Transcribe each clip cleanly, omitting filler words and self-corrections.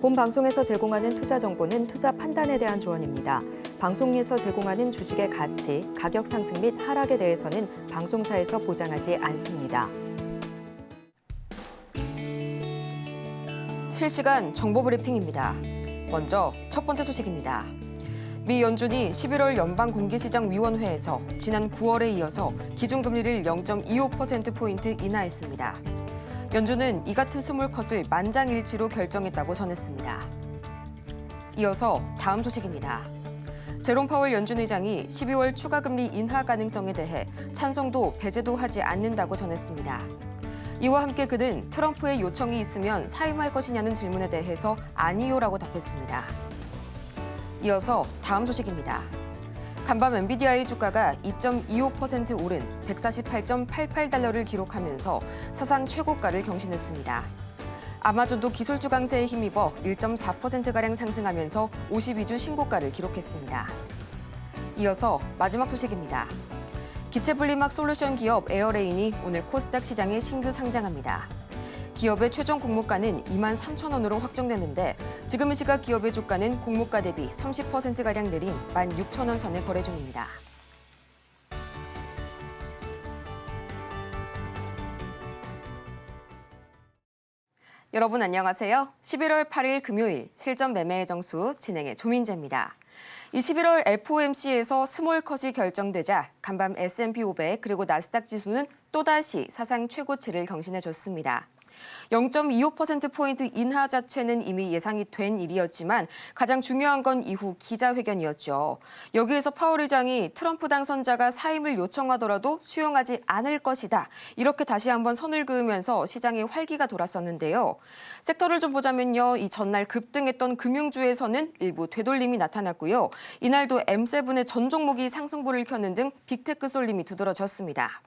본 방송에서 제공하는 투자 정보는 투자 판단에 대한 조언입니다. 방송에서 제공하는 주식의 가치, 가격 상승 및 하락에 대해서는 방송사에서 보장하지 않습니다. 실시간 정보 브리핑입니다. 먼저 첫 번째 소식입니다. 미 연준이 11월 연방공개시장위원회에서 지난 9월에 이어서 기준금리를 0.25%포인트 인하했습니다. 연준은 이 같은 스몰컷을 만장일치로 결정했다고 전했습니다. 이어서 다음 소식입니다. 제롬 파월 연준 의장이 12월 추가금리 인하 가능성에 대해 찬성도 배제도 하지 않는다고 전했습니다. 이와 함께 그는 트럼프의 요청이 있으면 사임할 것이냐는 질문에 대해서 아니요라고 답했습니다. 이어서 다음 소식입니다. 간밤 엔비디아의 주가가 2.25% 오른 148.88달러를 기록하면서 사상 최고가를 경신했습니다. 아마존도 기술주 강세에 힘입어 1.4%가량 상승하면서 52주 신고가를 기록했습니다. 이어서 마지막 소식입니다. 기체 분리막 솔루션 기업 에어레인이 오늘 코스닥 시장에 신규 상장합니다. 기업의 최종 공모가는 23,000원으로 확정됐는데 지금 이 시각 기업의 주가는 공모가 대비 30%가량 내린 16,000원 선에 거래 중입니다. 여러분 안녕하세요. 11월 8일 금요일 실전 매매의 정수 진행의 조민재입니다. 이 11월 FOMC에서 스몰컷이 결정되자 간밤 S&P 500 그리고 나스닥 지수는 또다시 사상 최고치를 경신해줬습니다. 0.25%포인트 인하 자체는 이미 예상이 된 일이었지만 가장 중요한 건 이후 기자회견이었죠. 여기에서 파월 의장이 트럼프 당선자가 사임을 요청하더라도 수용하지 않을 것이다. 이렇게 다시 한번 선을 그으면서 시장에 활기가 돌았었는데요. 섹터를 좀 보자면요. 이 전날 급등했던 금융주에서는 일부 되돌림이 나타났고요. 이날도 M7의 전 종목이 상승불을 켜는 등 빅테크 쏠림이 두드러졌습니다.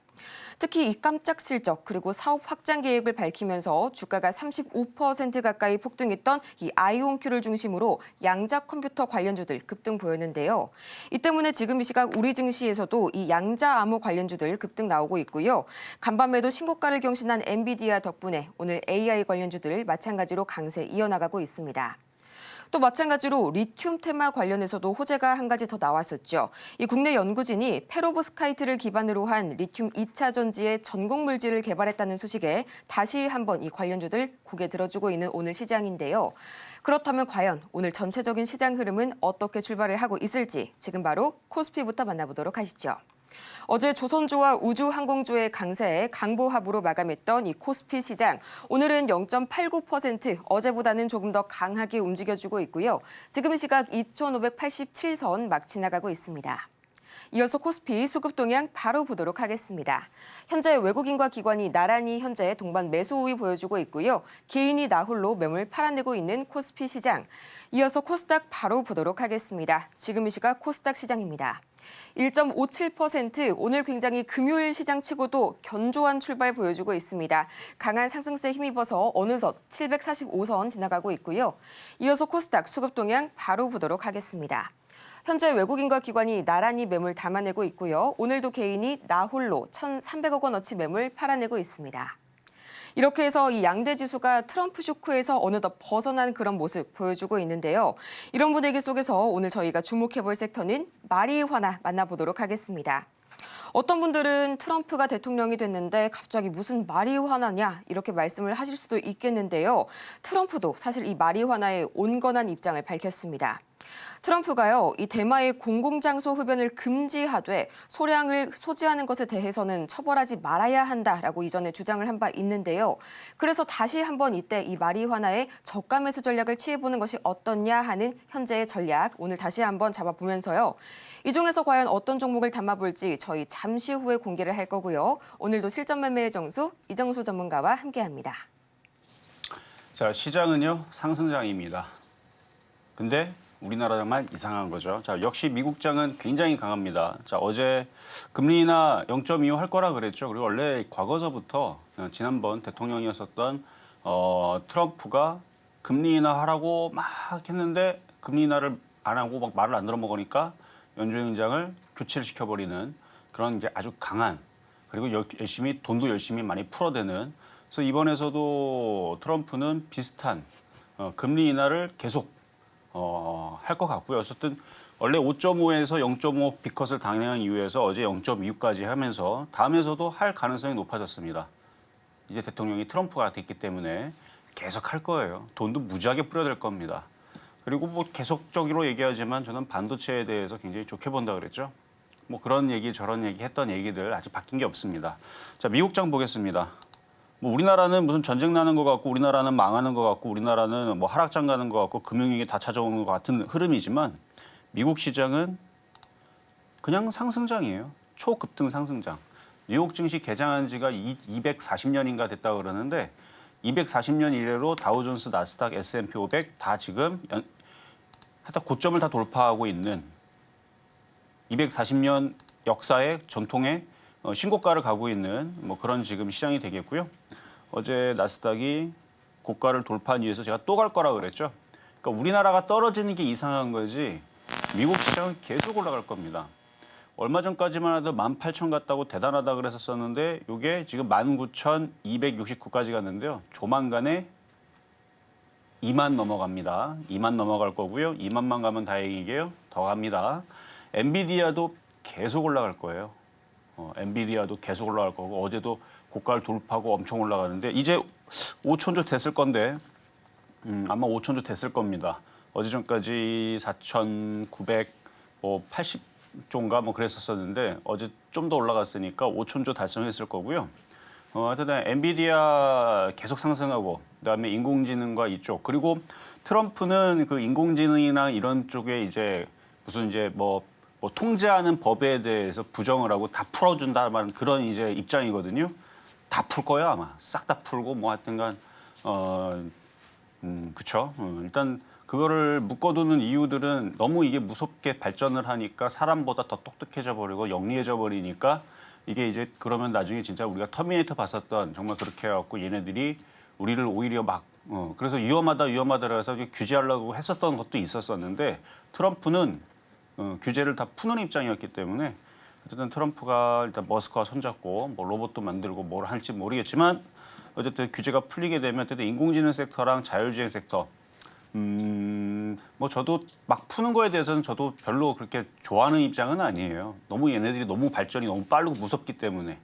특히 이 깜짝 실적 그리고 사업 확장 계획을 밝히면서 주가가 35% 가까이 폭등했던 이 아이온큐를 중심으로 양자 컴퓨터 관련주들 급등 보였는데요. 이 때문에 지금 이 시각 우리 증시에서도 이 양자 암호 관련주들 급등 나오고 있고요. 간밤에도 신고가를 경신한 엔비디아 덕분에 오늘 AI 관련주들 마찬가지로 강세 이어나가고 있습니다. 또 마찬가지로 리튬 테마 관련해서도 호재가 한 가지 더 나왔었죠. 이 국내 연구진이 페로브스카이트를 기반으로 한 리튬 2차 전지의 전공 물질을 개발했다는 소식에 다시 한번 이 관련주들 고개 들어주고 있는 오늘 시장인데요. 그렇다면 과연 오늘 전체적인 시장 흐름은 어떻게 출발을 하고 있을지 지금 바로 코스피부터 만나보도록 하시죠. 어제 조선주와 우주항공주의 강세에 강보합으로 마감했던 이 코스피 시장. 오늘은 0.89% 어제보다는 조금 더 강하게 움직여주고 있고요. 지금 시각 2,587선 막 지나가고 있습니다. 이어서 코스피 수급 동향 바로 보도록 하겠습니다. 현재 외국인과 기관이 나란히 현재 동반 매수 우위 보여주고 있고요. 개인이 나홀로 매물 팔아내고 있는 코스피 시장. 이어서 코스닥 바로 보도록 하겠습니다. 지금 이 시각 코스닥 시장입니다. 1.57% 오늘 굉장히 금요일 시장치고도 견조한 출발 보여주고 있습니다. 강한 상승세에 힘입어서 어느덧 745선 지나가고 있고요. 이어서 코스닥 수급 동향 바로 보도록 하겠습니다. 현재 외국인과 기관이 나란히 매물 담아내고 있고요. 오늘도 개인이 나홀로 1,300억 원어치 매물 팔아내고 있습니다. 이렇게 해서 이 양대 지수가 트럼프 쇼크에서 어느덧 벗어난 그런 모습 보여주고 있는데요. 이런 분위기 속에서 오늘 저희가 주목해볼 섹터는 마리화나 만나보도록 하겠습니다. 어떤 분들은 트럼프가 대통령이 됐는데 갑자기 무슨 마리화나냐 이렇게 말씀을 하실 수도 있겠는데요. 트럼프도 사실 이 마리화나에 온건한 입장을 밝혔습니다. 트럼프가요, 이 대마의 공공장소 흡연을 금지하되 소량을 소지하는 것에 대해서는 처벌하지 말아야 한다라고 이전에 주장을 한 바 있는데요. 그래서 다시 한번 이때 이 마리화나의 저가 매수 전략을 취해보는 것이 어떻냐 하는 현재의 전략 오늘 다시 한번 잡아보면서요. 이 중에서 과연 어떤 종목을 담아볼지 저희 잠시 후에 공개를 할 거고요. 오늘도 실전 매매의 정수 이정수 전문가와 함께합니다. 자, 시장은요 상승장입니다. 근데 우리나라 정말 이상한 거죠. 자, 역시 미국장은 굉장히 강합니다. 자, 어제 금리 인하 0.25 할 거라 그랬죠. 그리고 원래 과거서부터 지난번 대통령이었었던 트럼프가 금리 인하 하라고 막 했는데 금리 인하를 안 하고 막 말을 안 들어먹으니까 연준 의장을 교체를 시켜버리는 그런 이제 아주 강한 그리고 돈도 열심히 많이 풀어대는. 그래서 이번에서도 트럼프는 비슷한 금리 인하를 계속 할 것 같고요. 어쨌든 원래 5.5에서 0.5 비컷을 단행한 이후에서 어제 0.25까지 하면서 다음에서도 할 가능성이 높아졌습니다. 이제 대통령이 트럼프가 됐기 때문에 계속 할 거예요. 돈도 무지하게 뿌려댈 겁니다. 그리고 뭐 계속적으로 얘기하지만 저는 반도체에 대해서 굉장히 좋게 본다 그랬죠. 뭐 그런 얘기 저런 얘기 했던 얘기들 아직 바뀐 게 없습니다. 자, 미국장 보겠습니다. 뭐 우리나라는 무슨 전쟁 나는 것 같고 우리나라는 망하는 것 같고 우리나라는 뭐 하락장 가는 것 같고 금융위기 다 찾아오는 것 같은 흐름이지만 미국 시장은 그냥 상승장이에요. 초급등 상승장. 뉴욕 증시 개장한 지가 240년인가 됐다고 그러는데 240년 이래로 다우존스, 나스닥, S&P 500 다 지금 하여튼 고점을 다 돌파하고 있는 240년 역사의 전통의 신고가를 가고 있는 뭐 그런 지금 시장이 되겠고요. 어제 나스닥이 고가를 돌파한 이유에서 제가 또 갈 거라 그랬죠. 그러니까 우리나라가 떨어지는 게 이상한 거지 미국 시장은 계속 올라갈 겁니다. 얼마 전까지만 해도 18,000 갔다고 대단하다 그랬었는데 이게 지금 19,269까지 갔는데요. 조만간에 2만 넘어갑니다. 2만 넘어갈 거고요. 2만만 가면 다행이게요. 더 갑니다. 엔비디아도 계속 올라갈 거예요. 엔비디아도 계속 올라갈 거고 어제도 고가를 돌파하고 엄청 올라가는데 이제 5천조 됐을 건데 아마 5천조 됐을 겁니다. 어제 전까지 4,980조인가 뭐 그랬었는데 어제 좀 더 올라갔으니까 5천조 달성했을 거고요. 하여튼 엔비디아 계속 상승하고 그다음에 인공지능과 이쪽 그리고 트럼프는 그 인공지능이나 이런 쪽에 이제 무슨 이제 뭐 통제하는 법에 대해서 부정을 하고 다 풀어준다는 그런 이제 입장이거든요. 다 풀 거야 아마 싹 다 풀고 뭐 하여튼간 그쵸. 일단 그거를 묶어두는 이유들은 너무 이게 무섭게 발전을 하니까 사람보다 더 똑똑해져 버리고 영리해져 버리니까 이게 이제 그러면 나중에 진짜 우리가 터미네이터 봤었던 정말 그렇게 해갖고 얘네들이 우리를 오히려 막 그래서 위험하다 그래서 규제하려고 했었던 것도 있었었는데 트럼프는 규제를 다 푸는 입장이었기 때문에 어쨌든 트럼프가 일단 머스크와 손잡고 뭐 로봇도 만들고 뭘 할지 모르겠지만 어쨌든 규제가 풀리게 되면 어쨌든 인공지능 섹터랑 자율주행 섹터 뭐 저도 막 푸는 거에 대해서는 저도 별로 그렇게 좋아하는 입장은 아니에요. 너무 얘네들이 너무 발전이 너무 빠르고 무섭기 때문에.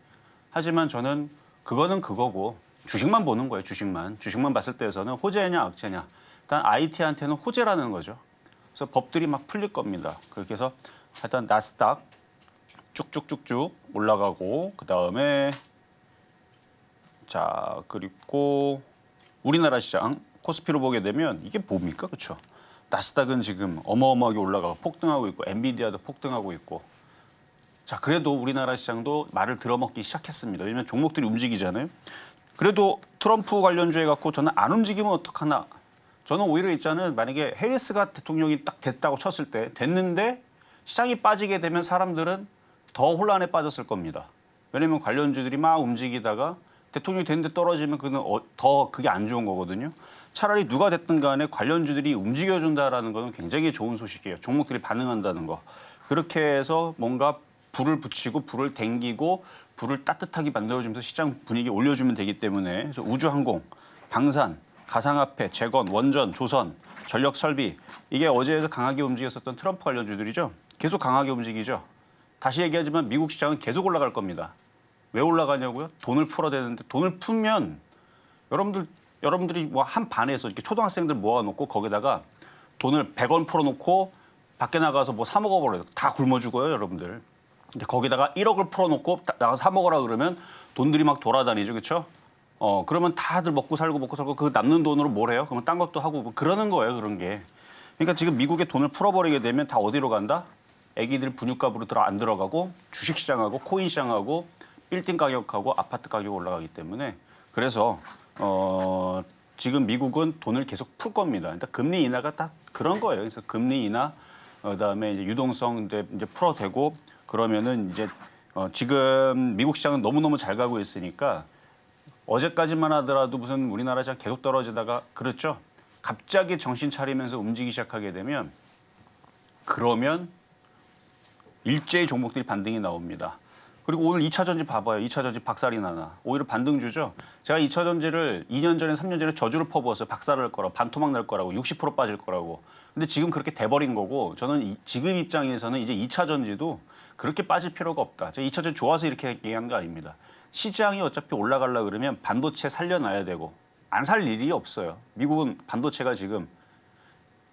하지만 저는 그거는 그거고 주식만 보는 거예요. 주식만 봤을 때에서는 호재냐 악재냐. 일단 IT한테는 호재라는 거죠. 그래서 법들이 막 풀릴 겁니다. 그렇게 해서 하여튼 나스닥 쭉쭉쭉쭉 올라가고 그다음에 자 그리고 우리나라 시장 코스피로 보게 되면 이게 뭡니까? 그렇죠? 나스닥은 지금 어마어마하게 올라가고 폭등하고 있고 엔비디아도 폭등하고 있고 자 그래도 우리나라 시장도 말을 들어먹기 시작했습니다. 왜냐하면 종목들이 움직이잖아요. 그래도 트럼프 관련주에 갖고 저는 안 움직이면 어떡하나. 저는 오히려 있잖아요. 만약에 해리스가 대통령이 딱 됐다고 쳤을 때 됐는데 시장이 빠지게 되면 사람들은 더 혼란에 빠졌을 겁니다. 왜냐하면 관련주들이 막 움직이다가 대통령이 됐는데 떨어지면 그는 더 그게 안 좋은 거거든요. 차라리 누가 됐든 간에 관련주들이 움직여준다라는 것은 굉장히 좋은 소식이에요. 종목들이 반응한다는 거. 그렇게 해서 뭔가 불을 붙이고 불을 땡기고 불을 따뜻하게 만들어주면서 시장 분위기 올려주면 되기 때문에 그래서 우주항공, 방산, 가상화폐, 재건, 원전, 조선, 전력설비 이게 어제에서 강하게 움직였었던 트럼프 관련주들이죠. 계속 강하게 움직이죠. 다시 얘기하지만 미국 시장은 계속 올라갈 겁니다. 왜 올라가냐고요? 돈을 풀어야 되는데 돈을 풀면 여러분들이 뭐 한 반에서 이렇게 초등학생들 모아놓고 거기다가 돈을 100원 풀어놓고 밖에 나가서 뭐 사 먹어버려요. 다 굶어 죽어요, 여러분들. 근데 거기다가 1억을 풀어놓고 나가서 사 먹으라 그러면 돈들이 막 돌아다니죠, 그렇죠? 그러면 다들 먹고 살고 그 남는 돈으로 뭘 해요? 그러면 딴 것도 하고 뭐 그러는 거예요, 그런 게. 그러니까 지금 미국에 돈을 풀어버리게 되면 다 어디로 간다? 애기들 분유값으로 안 들어가고 주식시장하고 코인시장하고 빌딩 가격하고 아파트 가격이 올라가기 때문에 그래서 지금 미국은 돈을 계속 풀 겁니다. 일단 금리 인하가 딱 그런 거예요. 그래서 금리 인하 그다음에 이제 유동성 이제 풀어대고 그러면은 이제 지금 미국 시장은 너무너무 잘 가고 있으니까 어제까지만 하더라도 무슨 우리나라 시장 계속 떨어지다가 그렇죠. 갑자기 정신 차리면서 움직이기 시작하게 되면 그러면 일제히 종목들이 반등이 나옵니다. 그리고 오늘 2차 전지 봐봐요. 2차 전지 박살이 나나. 오히려 반등주죠. 제가 2차 전지를 2년 전에 3년 전에 저주를 퍼부었어요. 박살날 거라고, 반토막 날 거라고, 60% 빠질 거라고. 근데 지금 그렇게 돼버린 거고 저는 지금 입장에서는 이제 2차 전지도 그렇게 빠질 필요가 없다. 제가 2차 전지 좋아서 이렇게 얘기한 거 아닙니다. 시장이 어차피 올라가려고 그러면 반도체 살려놔야 되고 안 살 일이 없어요. 미국은 반도체가 지금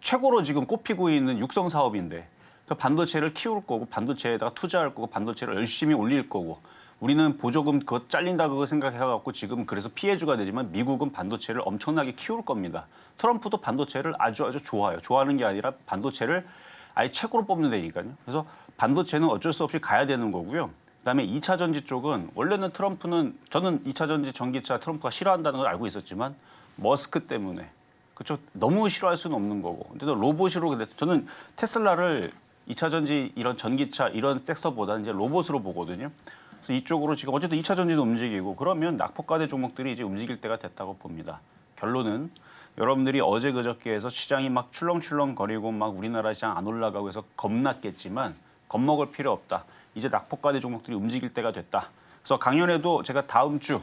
최고로 지금 꼽히고 있는 육성 사업인데 그 반도체를 키울 거고 반도체에다가 투자할 거고 반도체를 열심히 올릴 거고 우리는 보조금 그거 잘린다 그거 생각해갖고 지금 그래서 피해주가 되지만 미국은 반도체를 엄청나게 키울 겁니다. 트럼프도 반도체를 아주 좋아해요. 좋아하는 게 아니라 반도체를 아예 최고로 뽑는 데니까요. 그래서 반도체는 어쩔 수 없이 가야 되는 거고요. 그다음에 2차 전지 쪽은 원래는 트럼프는 저는 2차 전지 전기차 트럼프가 싫어한다는 걸 알고 있었지만 머스크 때문에 그렇죠. 너무 싫어할 수는 없는 거고. 근데 로봇으로 저는 테슬라를 2차 전지 이런 전기차 이런 섹터보다 이제 로봇으로 보거든요. 그래서 이쪽으로 지금 어쨌든 2차 전지도 움직이고 그러면 낙폭과대 종목들이 이제 움직일 때가 됐다고 봅니다. 결론은 여러분들이 어제 그저께에서 시장이 막 출렁출렁 거리고 막 우리나라 시장 안 올라가고 해서 겁났겠지만 겁먹을 필요 없다. 이제 낙폭과대 종목들이 움직일 때가 됐다. 그래서 강연에도 제가 다음 주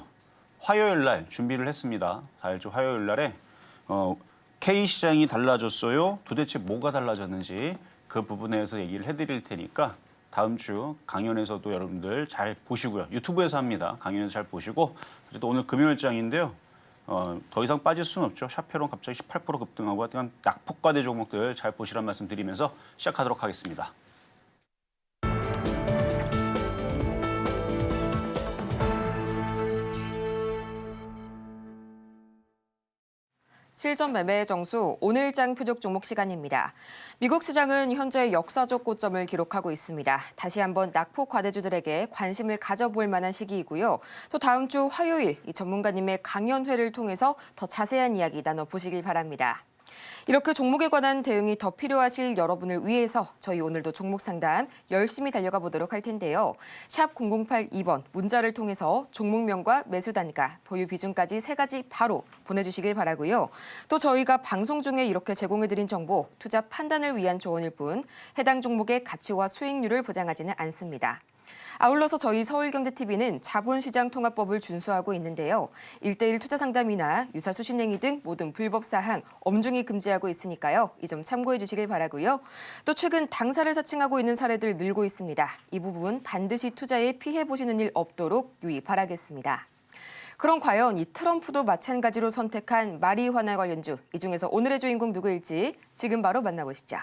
화요일 날 준비를 했습니다. 4일주 화요일 날에 K 시장이 달라졌어요. 도대체 뭐가 달라졌는지 그 부분에 대해서 얘기를 해드릴 테니까 다음 주 강연에서도 여러분들 잘 보시고요. 유튜브에서 합니다. 강연에서 잘 보시고 어쨌든 오늘 금요일장인데요. 더 이상 빠질 수는 없죠. 샤페론 갑자기 18% 급등하고 하여튼 낙폭과대 종목들 잘 보시란 말씀 드리면서 시작하도록 하겠습니다. 실전 매매의 정수 오늘장 표적 종목 시간입니다. 미국 시장은 현재 역사적 고점을 기록하고 있습니다. 다시 한번 낙폭 과대주들에게 관심을 가져볼 만한 시기이고요. 또 다음 주 화요일 이 전문가님의 강연회를 통해서 더 자세한 이야기 나눠보시길 바랍니다. 이렇게 종목에 관한 대응이 더 필요하실 여러분을 위해서 저희 오늘도 종목 상담 열심히 달려가 보도록 할 텐데요. 샵 0082번 문자를 통해서 종목명과 매수 단가, 보유 비중까지 3가지 바로 보내주시길 바라고요. 또 저희가 방송 중에 이렇게 제공해드린 정보, 투자 판단을 위한 조언일 뿐 해당 종목의 가치와 수익률을 보장하지는 않습니다. 아울러서 저희 서울경제TV는 자본시장 통합법을 준수하고 있는데요. 1:1 투자 상담이나 유사 수신행위 등 모든 불법 사항 엄중히 금지하고 있으니까요. 이 점 참고해 주시길 바라고요. 또 최근 당사를 사칭하고 있는 사례들 늘고 있습니다. 이 부분 반드시 투자에 피해 보시는 일 없도록 유의 바라겠습니다. 그럼 과연 이 트럼프도 마찬가지로 선택한 마리화나 관련주, 이 중에서 오늘의 주인공 누구일지 지금 바로 만나보시죠.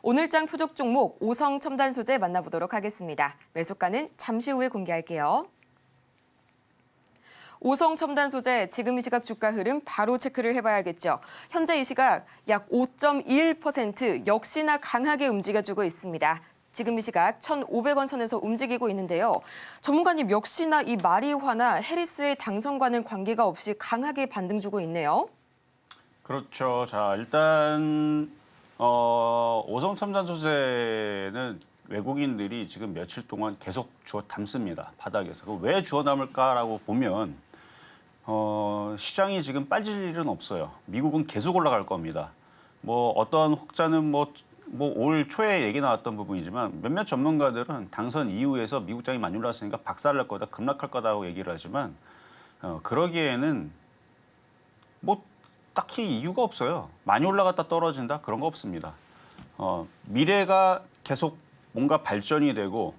오늘장 표적 종목 오성 첨단 소재 만나보도록 하겠습니다. 매수가는 잠시 후에 공개할게요. 오성 첨단 소재 지금 이 시각 주가 흐름 바로 체크를 해봐야겠죠. 현재 이 시각 약 5.21% 역시나 강하게 움직여주고 있습니다. 지금 이 시각 1,500원 선에서 움직이고 있는데요. 전문가님 역시나 이 마리화나 해리스의 당선과는 관계가 없이 강하게 반등 주고 있네요. 그렇죠. 자 일단 오성 첨단 소재는 외국인들이 지금 며칠 동안 계속 주워 담습니다. 바닥에서. 왜 주워 담을까라고 보면 시장이 지금 빠질 일은 없어요. 미국은 계속 올라갈 겁니다. 뭐 어떤 혹자는 뭐 올 초에 얘기 나왔던 부분이지만 몇몇 전문가들은 당선 이후에서 미국장이 많이 올랐으니까 박살날 거다, 급락할 거다고 얘기를 하지만 그러기에는 뭐 딱히 이유가 없어요. 많이 올라갔다 떨어진다 그런 거 없습니다. 미래가 계속 뭔가 발전이 되고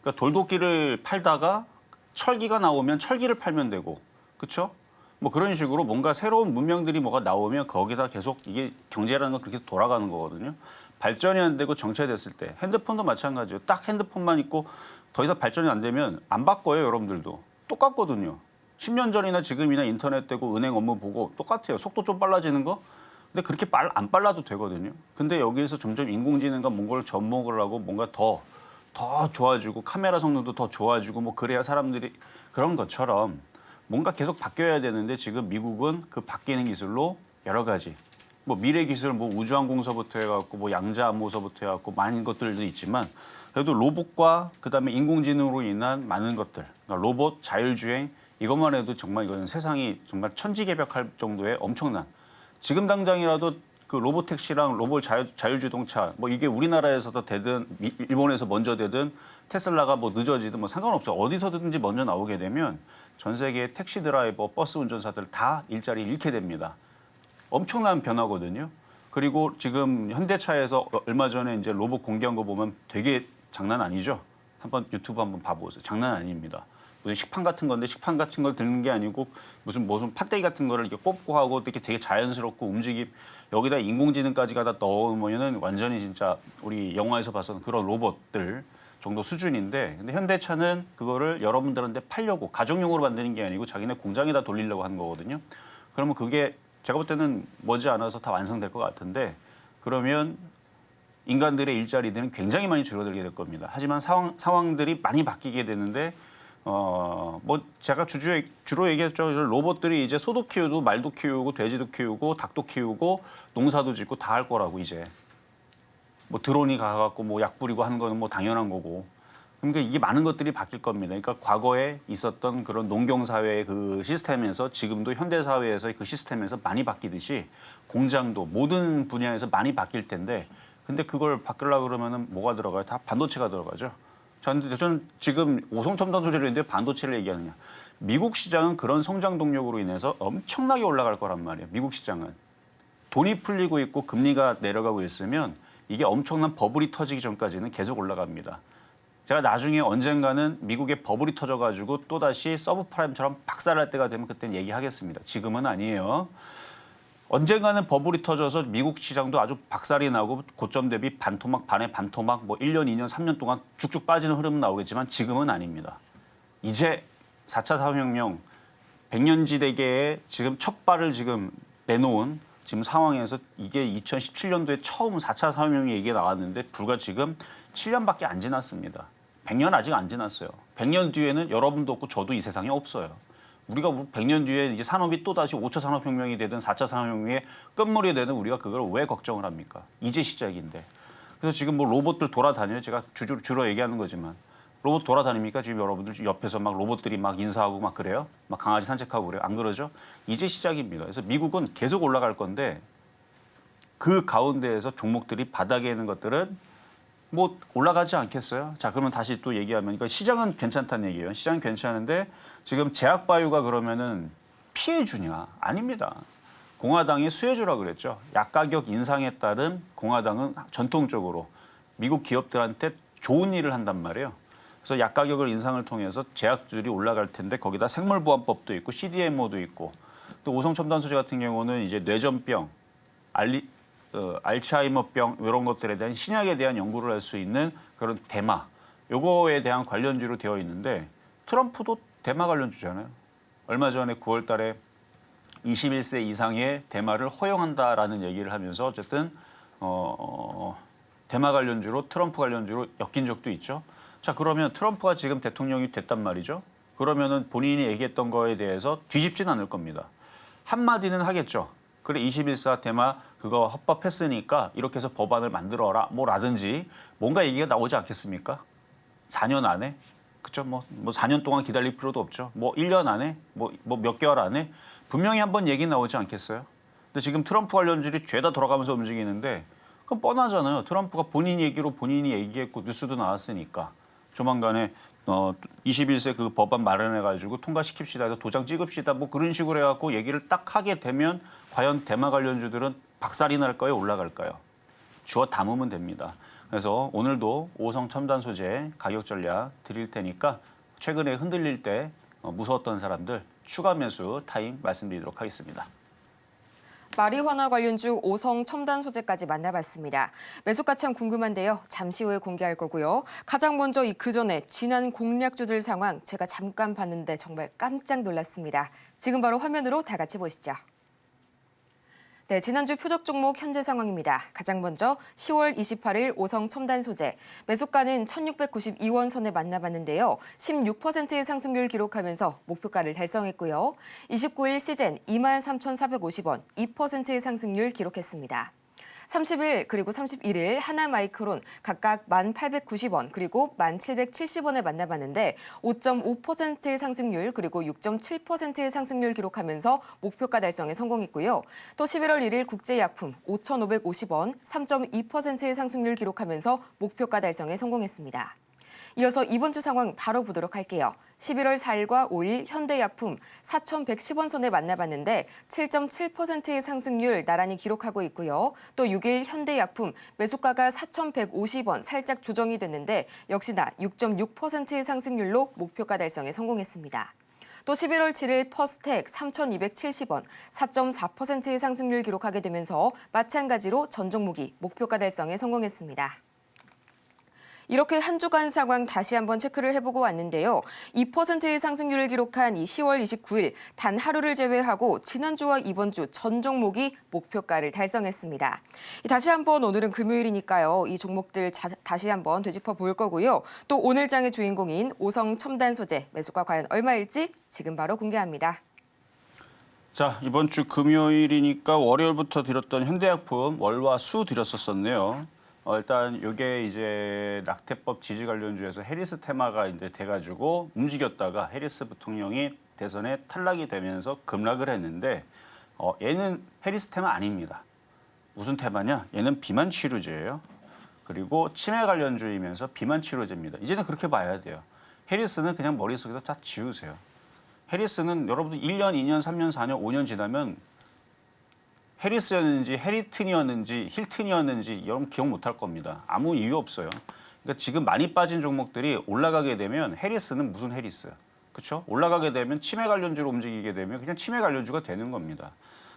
그러니까 돌도끼를 팔다가 철기가 나오면 철기를 팔면 되고 그렇죠? 뭐 그런 식으로 뭔가 새로운 문명들이 뭐가 나오면 거기다 계속 이게 경제라는 건 그렇게 돌아가는 거거든요. 발전이 안 되고 정체됐을 때 핸드폰도 마찬가지예요. 딱 핸드폰만 있고 더 이상 발전이 안 되면 안 바꿔요. 여러분들도 똑같거든요. 10년 전이나 지금이나 인터넷 되고 은행 업무 보고 똑같아요. 속도 좀 빨라지는 거. 근데 그렇게 안 빨라도 되거든요. 근데 여기에서 점점 인공지능과 뭔가를 접목을 하고 뭔가 더 좋아지고 카메라 성능도 더 좋아지고 뭐 그래야 사람들이 그런 것처럼 뭔가 계속 바뀌어야 되는데 지금 미국은 그 바뀌는 기술로 여러 가지 뭐 미래 기술 뭐 우주항공서부터 해갖고 뭐 양자암모서부터 해갖고 많은 것들도 있지만 그래도 로봇과 그다음에 인공지능으로 인한 많은 것들 그러니까 로봇, 자율주행 이것만 해도 정말 이거는 세상이 정말 천지개벽할 정도의 엄청난 지금 당장이라도 그 로봇 택시랑 로봇 자율주동차 뭐 이게 우리나라에서도 되든 일본에서 먼저 되든 테슬라가 뭐 늦어지든 뭐 상관없어. 어디서든지 먼저 나오게 되면 전 세계 택시 드라이버, 버스 운전사들 다 일자리 잃게 됩니다. 엄청난 변화거든요. 그리고 지금 현대차에서 얼마 전에 이제 로봇 공개한 거 보면 되게 장난 아니죠. 한번 유튜브 한번 봐보세요. 장난 아닙니다. 무슨 식판 같은 건데 식판 같은 걸 드는 게 아니고 무슨 판때기 같은 거를 이렇게 꼽고 하고 이렇게 되게 자연스럽고 움직임 여기다 인공지능까지 갖다 넣으면은 완전히 진짜 우리 영화에서 봤었던 그런 로봇들 정도 수준인데 근데 현대차는 그거를 여러분들한테 팔려고 가정용으로 만드는 게 아니고 자기네 공장에다 돌리려고 하는 거거든요. 그러면 그게 제가 볼 때는 머지않아서 다 완성될 것 같은데 그러면 인간들의 일자리들은 굉장히 많이 줄어들게 될 겁니다. 하지만 상황들이 많이 바뀌게 되는데 뭐 제가 주로 얘기했죠. 로봇들이 이제 소도 키우고 말도 키우고 돼지도 키우고 닭도 키우고 농사도 짓고 다 할 거라고 이제 뭐 드론이 가갖고 뭐 약 뿌리고 하는 거는 뭐 당연한 거고. 그러니까 이게 많은 것들이 바뀔 겁니다. 그러니까 과거에 있었던 그런 농경 사회의 그 시스템에서 지금도 현대 사회에서 그 시스템에서 많이 바뀌듯이 공장도 모든 분야에서 많이 바뀔 텐데 근데 그걸 바꾸려고 그러면은 뭐가 들어가요? 다 반도체가 들어가죠. 저는 지금 오송첨단 소재를 했는데 반도체를 얘기하느냐. 미국 시장은 그런 성장 동력으로 인해서 엄청나게 올라갈 거란 말이에요. 미국 시장은. 돈이 풀리고 있고 금리가 내려가고 있으면 이게 엄청난 버블이 터지기 전까지는 계속 올라갑니다. 제가 나중에 언젠가는 미국의 버블이 터져가지고 또다시 서브프라임처럼 박살날 때가 되면 그때는 얘기하겠습니다. 지금은 아니에요. 언젠가는 버블이 터져서 미국 시장도 아주 박살이 나고 고점 대비 반토막 반에 반토막 뭐 1년, 2년, 3년 동안 쭉쭉 빠지는 흐름은 나오겠지만 지금은 아닙니다. 이제 4차 산업혁명 100년지대계에 지금 첫 발을 지금 내놓은 지금 상황에서 이게 2017년도에 처음 4차 산업혁명 얘기가 나왔는데 불과 지금 7년밖에 안 지났습니다. 100년 아직 안 지났어요. 100년 뒤에는 여러분도 없고 저도 이 세상에 없어요. 우리가 100년 뒤에 이제 산업이 또다시 5차 산업혁명이 되든 4차 산업혁명의 끝물이 되든 우리가 그걸 왜 걱정을 합니까? 이제 시작인데. 그래서 지금 뭐 로봇들 돌아다녀요. 제가 주로 얘기하는 거지만. 로봇 돌아다닙니까? 지금 여러분들 옆에서 막 로봇들이 막 인사하고 막 그래요? 막 강아지 산책하고 그래요? 안 그러죠? 이제 시작입니다. 그래서 미국은 계속 올라갈 건데 그 가운데에서 종목들이 바닥에 있는 것들은 뭐 올라가지 않겠어요? 자, 그러면 다시 또 얘기하면 그러니까 시장은 괜찮다는 얘기예요. 시장은 괜찮은데 지금 제약바이오가 그러면은 피해 주냐? 아닙니다. 공화당이 수혜주라 그랬죠. 약 가격 인상에 따른 공화당은 전통적으로 미국 기업들한테 좋은 일을 한단 말이에요. 그래서 약 가격을 인상을 통해서 제약들이 올라갈 텐데 거기다 생물보안법도 있고 CDMO도 있고 또 오송첨단 소재 같은 경우는 이제 뇌전병, 알츠하이머병 이런 것들에 대한 신약에 대한 연구를 할 수 있는 그런 대마 요거에 대한 관련주로 되어 있는데 트럼프도 대마 관련주잖아요. 얼마 전에 9월 달에 21세 이상의 대마를 허용한다라는 얘기를 하면서 어쨌든 대마 관련주로 트럼프 관련주로 엮인 적도 있죠. 자, 그러면 트럼프가 지금 대통령이 됐단 말이죠. 그러면은 본인이 얘기했던 거에 대해서 뒤집진 않을 겁니다. 한마디는 하겠죠. 그래 21세 대마 그거 헌법했으니까 이렇게 해서 법안을 만들어라 뭐라든지 뭔가 얘기가 나오지 않겠습니까? 4년 안에 그렇죠? 뭐 4년 동안 기다릴 필요도 없죠. 뭐 1년 안에 뭐 몇 개월 안에 분명히 한번 얘기 나오지 않겠어요? 근데 지금 트럼프 관련주들이 죄다 돌아가면서 움직이는데 그건 뻔하잖아요. 트럼프가 본인 얘기로 본인이 얘기했고 뉴스도 나왔으니까 조만간에 21세 그 법안 마련해가지고 통과시킵시다 해서 도장 찍읍시다 뭐 그런 식으로 해갖고 얘기를 딱 하게 되면 과연 대마 관련주들은 박살이 날까요? 올라갈까요? 주워 담으면 됩니다. 그래서 오늘도 오성 첨단 소재 가격 전략 드릴 테니까 최근에 흔들릴 때 무서웠던 사람들 추가 매수 타임 말씀드리도록 하겠습니다. 마리화나 관련주 오성 첨단 소재까지 만나봤습니다. 매수가 참 궁금한데요. 잠시 후에 공개할 거고요. 가장 먼저 그 전에 지난 공략주들 상황 제가 잠깐 봤는데 정말 깜짝 놀랐습니다. 지금 바로 화면으로 다 같이 보시죠. 네, 지난주 표적 종목 현재 상황입니다. 가장 먼저 10월 28일 오성 첨단 소재 매수가는 1,692원 선에 만나봤는데요. 16%의 상승률 기록하면서 목표가를 달성했고요. 29일 시젠 23,450원, 2%의 상승률 기록했습니다. 30일 그리고 31일 하나마이크론 각각 1,890원 그리고 1,770원에 만나봤는데 5.5%의 상승률 그리고 6.7%의 상승률 기록하면서 목표가 달성에 성공했고요. 또 11월 1일 국제약품 5,550원 3.2%의 상승률 기록하면서 목표가 달성에 성공했습니다. 이어서 이번 주 상황 바로 보도록 할게요. 11월 4일과 5일 현대약품 4,110원 선에 만나봤는데 7.7%의 상승률 나란히 기록하고 있고요. 또 6일 현대약품 매수가가 4,150원 살짝 조정이 됐는데 역시나 6.6%의 상승률로 목표가 달성에 성공했습니다. 또 11월 7일 퍼스텍 3,270원 4.4%의 상승률 기록하게 되면서 마찬가지로 전 종목이 목표가 달성에 성공했습니다. 이렇게 한 주간 상황 다시 한번 체크를 해보고 왔는데요. 2%의 상승률을 기록한 이 10월 29일 단 하루를 제외하고 지난주와 이번 주 전 종목이 목표가를 달성했습니다. 다시 한번 오늘은 금요일이니까요. 이 종목들 다시 한번 되짚어 볼 거고요. 또 오늘 장의 주인공인 오성 첨단 소재 매수가 과연 얼마일지 지금 바로 공개합니다. 자, 이번 주 금요일이니까 월요일부터 드렸던 현대약품 월화 수 드렸었네요. 일단 이게 이제 낙태법 지지 관련주에서 해리스 테마가 이제 돼가지고 움직였다가 해리스 부통령이 대선에 탈락이 되면서 급락을 했는데 얘는 해리스 테마 아닙니다. 무슨 테마냐? 얘는 비만 치료제예요. 그리고 치매 관련주이면서 비만 치료제입니다. 이제는 그렇게 봐야 돼요. 해리스는 그냥 머릿속에서 다 지우세요. 해리스는 여러분들 1년, 2년, 3년, 4년, 5년 지나면 해리스였는지 해리튼이었는지 힐튼이었는지 여러분 기억 못할 겁니다. 아무 이유 없어요. 그러니까 지금 많이 빠진 종목들이 올라가게 되면 해리스는 무슨 해리스? 그렇죠? 올라가게 되면 치매 관련주로 움직이게 되면 그냥 치매 관련주가 되는 겁니다.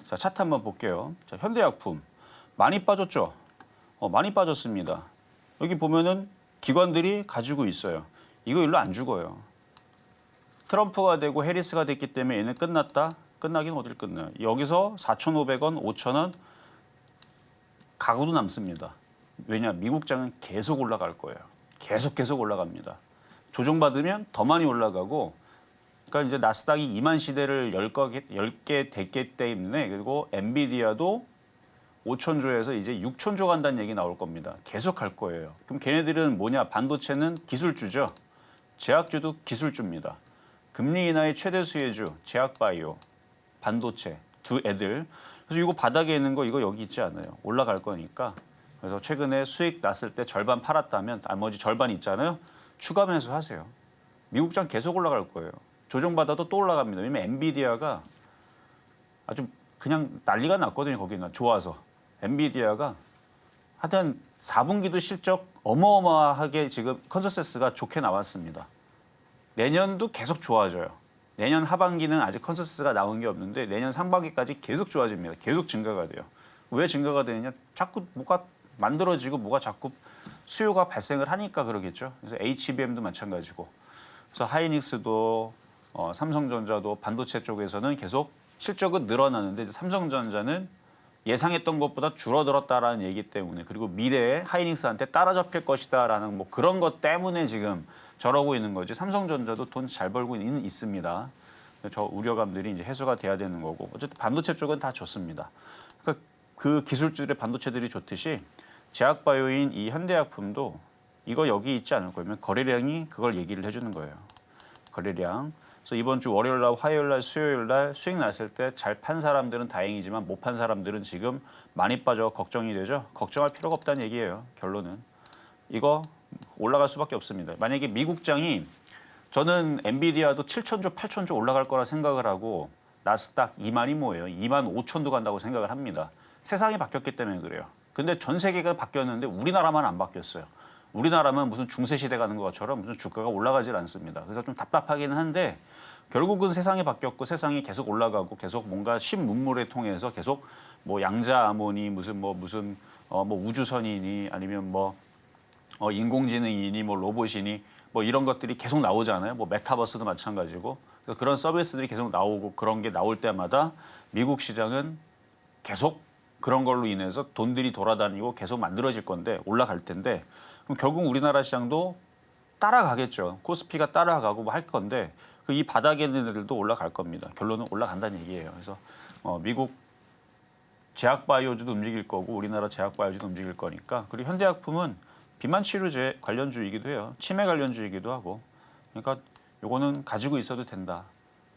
자, 차트 한번 볼게요. 자, 현대약품 많이 빠졌죠? 많이 빠졌습니다. 여기 보면은 기관들이 가지고 있어요. 이거 일로 안 죽어요. 트럼프가 되고 해리스가 됐기 때문에 얘는 끝났다. 끝나긴 어딜 끝나요. 여기서 4,500원, 5,000원 가구도 남습니다. 왜냐? 미국장은 계속 올라갈 거예요. 계속 올라갑니다. 조정받으면 더 많이 올라가고 그러니까 이제 나스닥이 2만 시대를 10개 됐기 때문에 그리고 엔비디아도 5,000조에서 이제 6,000조 간다는 얘기 나올 겁니다. 계속 갈 거예요. 그럼 걔네들은 뭐냐? 반도체는 기술주죠. 제약주도 기술주입니다. 금리 인하의 최대 수혜주 제약바이오, 반도체 두 애들. 그래서 이거 바닥에 있는 거 이거 여기 있지 않아요. 올라갈 거니까. 그래서 최근에 수익 났을 때 절반 팔았다면 나머지 절반 있잖아요. 추가 매수하세요. 미국장 계속 올라갈 거예요. 조정받아도 또 올라갑니다. 왜냐면 엔비디아가 아주 그냥 난리가 났거든요. 거기는 좋아서. 엔비디아가 하여튼 4분기도 실적 어마어마하게 지금 컨센서스가 좋게 나왔습니다. 내년도 계속 좋아져요. 내년 하반기는 아직 컨센서스가 나온 게 없는데 내년 상반기까지 계속 좋아집니다. 계속 증가가 돼요. 왜 증가가 되느냐? 자꾸 뭐가 만들어지고 뭐가 자꾸 수요가 발생을 하니까 그러겠죠. 그래서 HBM도 마찬가지고. 그래서 하이닉스도 삼성전자도 반도체 쪽에서는 계속 실적은 늘어나는데 삼성전자는 예상했던 것보다 줄어들었다라는 얘기 때문에 그리고 미래에 하이닉스한테 따라잡힐 것이다라는 뭐 그런 것 때문에 지금 저러고 있는 거지. 삼성전자도 돈 잘 벌고 있습니다. 저 우려감들이 이제 해소가 돼야 되는 거고 어쨌든 반도체 쪽은 다 좋습니다. 그러니까 그 기술주들의 반도체들이 좋듯이 제약바이오인 이 현대약품도 이거 여기 있지 않을 거면 거래량이 그걸 얘기를 해주는 거예요. 거래량. 그래서 이번 주 월요일 날, 화요일 날, 수요일 날 수익 났을 때 잘 판 사람들은 다행이지만 못 판 사람들은 지금 많이 빠져 걱정이 되죠. 걱정할 필요가 없다는 얘기예요. 결론은. 이거 올라갈 수밖에 없습니다. 만약에 미국장이 저는 엔비디아도 7,000조, 8,000조 올라갈 거라 생각을 하고 나스닥 2만이 뭐예요? 2만 5천도 간다고 생각을 합니다. 세상이 바뀌었기 때문에 그래요. 근데 전 세계가 바뀌었는데 우리나라만 안 바뀌었어요. 우리나라만 무슨 중세시대 가는 것처럼 무슨 주가가 올라가질 않습니다. 그래서 좀 답답하기는 한데 결국은 세상이 바뀌었고 세상이 계속 올라가고 계속 뭔가 신문물에 통해서 계속 뭐 양자암호니 무슨 뭐 우주선이니 아니면 뭐 인공지능이니 뭐 로봇이니 뭐 이런 것들이 계속 나오잖아요. 뭐 메타버스도 마찬가지고 그래서 그런 서비스들이 계속 나오고 그런 게 나올 때마다 미국 시장은 계속 그런 걸로 인해서 돈들이 돌아다니고 계속 만들어질 건데 올라갈 텐데 그럼 결국 우리나라 시장도 따라가겠죠. 코스피가 따라가고 뭐 할 건데 그 이 바닥에 있는 애들도 올라갈 겁니다. 결론은 올라간다는 얘기예요. 그래서 미국 제약바이오주도 움직일 거고 우리나라 제약바이오주도 움직일 거니까. 그리고 현대약품은 비만 치료제 관련주이기도 해요. 치매 관련주이기도 하고. 그러니까 요거는 가지고 있어도 된다.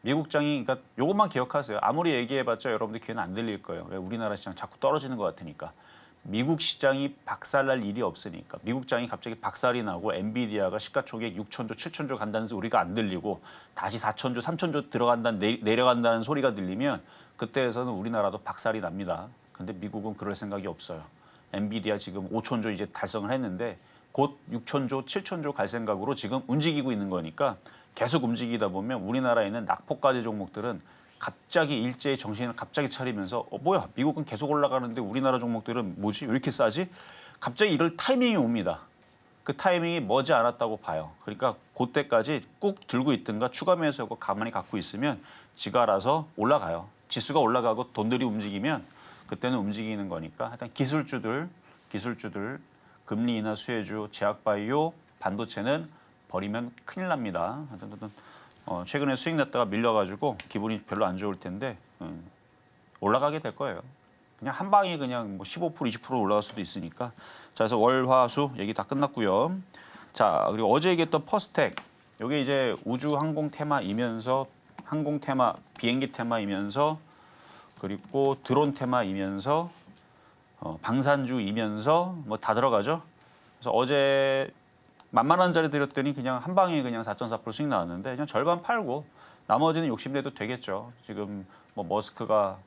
미국장이 그러니까 요것만 기억하세요. 아무리 얘기해봤자 여러분들 귀에는 안 들릴 거예요. 왜 우리나라 시장 자꾸 떨어지는 것 같으니까. 미국 시장이 박살날 일이 없으니까. 미국장이 갑자기 박살이 나고 엔비디아가 시가총액 6천조, 7천조 간다는 소리가 안 들리고 다시 4천조, 3천조 들어간다는 내려간다는 소리가 들리면 그때에서는 우리나라도 박살이 납니다. 근데 미국은 그럴 생각이 없어요. 엔비디아 지금 5천조 이제 달성을 했는데 곧 6천조, 7천조 갈 생각으로 지금 움직이고 있는 거니까 계속 움직이다 보면 우리나라에 있는 낙폭과제 종목들은 갑자기 일제히 정신을 갑자기 차리면서 뭐야 미국은 계속 올라가는데 우리나라 종목들은 뭐지 왜 이렇게 싸지? 갑자기 이럴 타이밍이 옵니다. 그 타이밍이 머지 않았다고 봐요. 그러니까 그때까지 꾹 들고 있든가 추가 매수하고 가만히 갖고 있으면 지가 알아서 올라가요. 지수가 올라가고 돈들이 움직이면 그때는 움직이는 거니까 하여튼 기술주들 금리 인하 수혜주, 제약바이오, 반도체는 버리면 큰일 납니다. 하여튼 최근에 수익 냈다가 밀려가지고 기분이 별로 안 좋을 텐데 올라가게 될 거예요. 그냥 한 방에 그냥 뭐 15% 20% 올라갈 수도 있으니까. 자, 그래서 월, 화, 수 얘기 다 끝났고요. 자, 그리고 어제 얘기했던 퍼스텍 이게 이제 우주 항공 테마이면서 항공 테마, 비행기 테마이면서 그리고 드론 테마이면서 방산주이면서 뭐 다 들어가죠. 그래서 어제 만만한 자리 드렸더니 그냥 한 방에 그냥 4.4% 수익 나왔는데 그냥 절반 팔고 나머지는 욕심내도 되겠죠. 지금 뭐 머스크가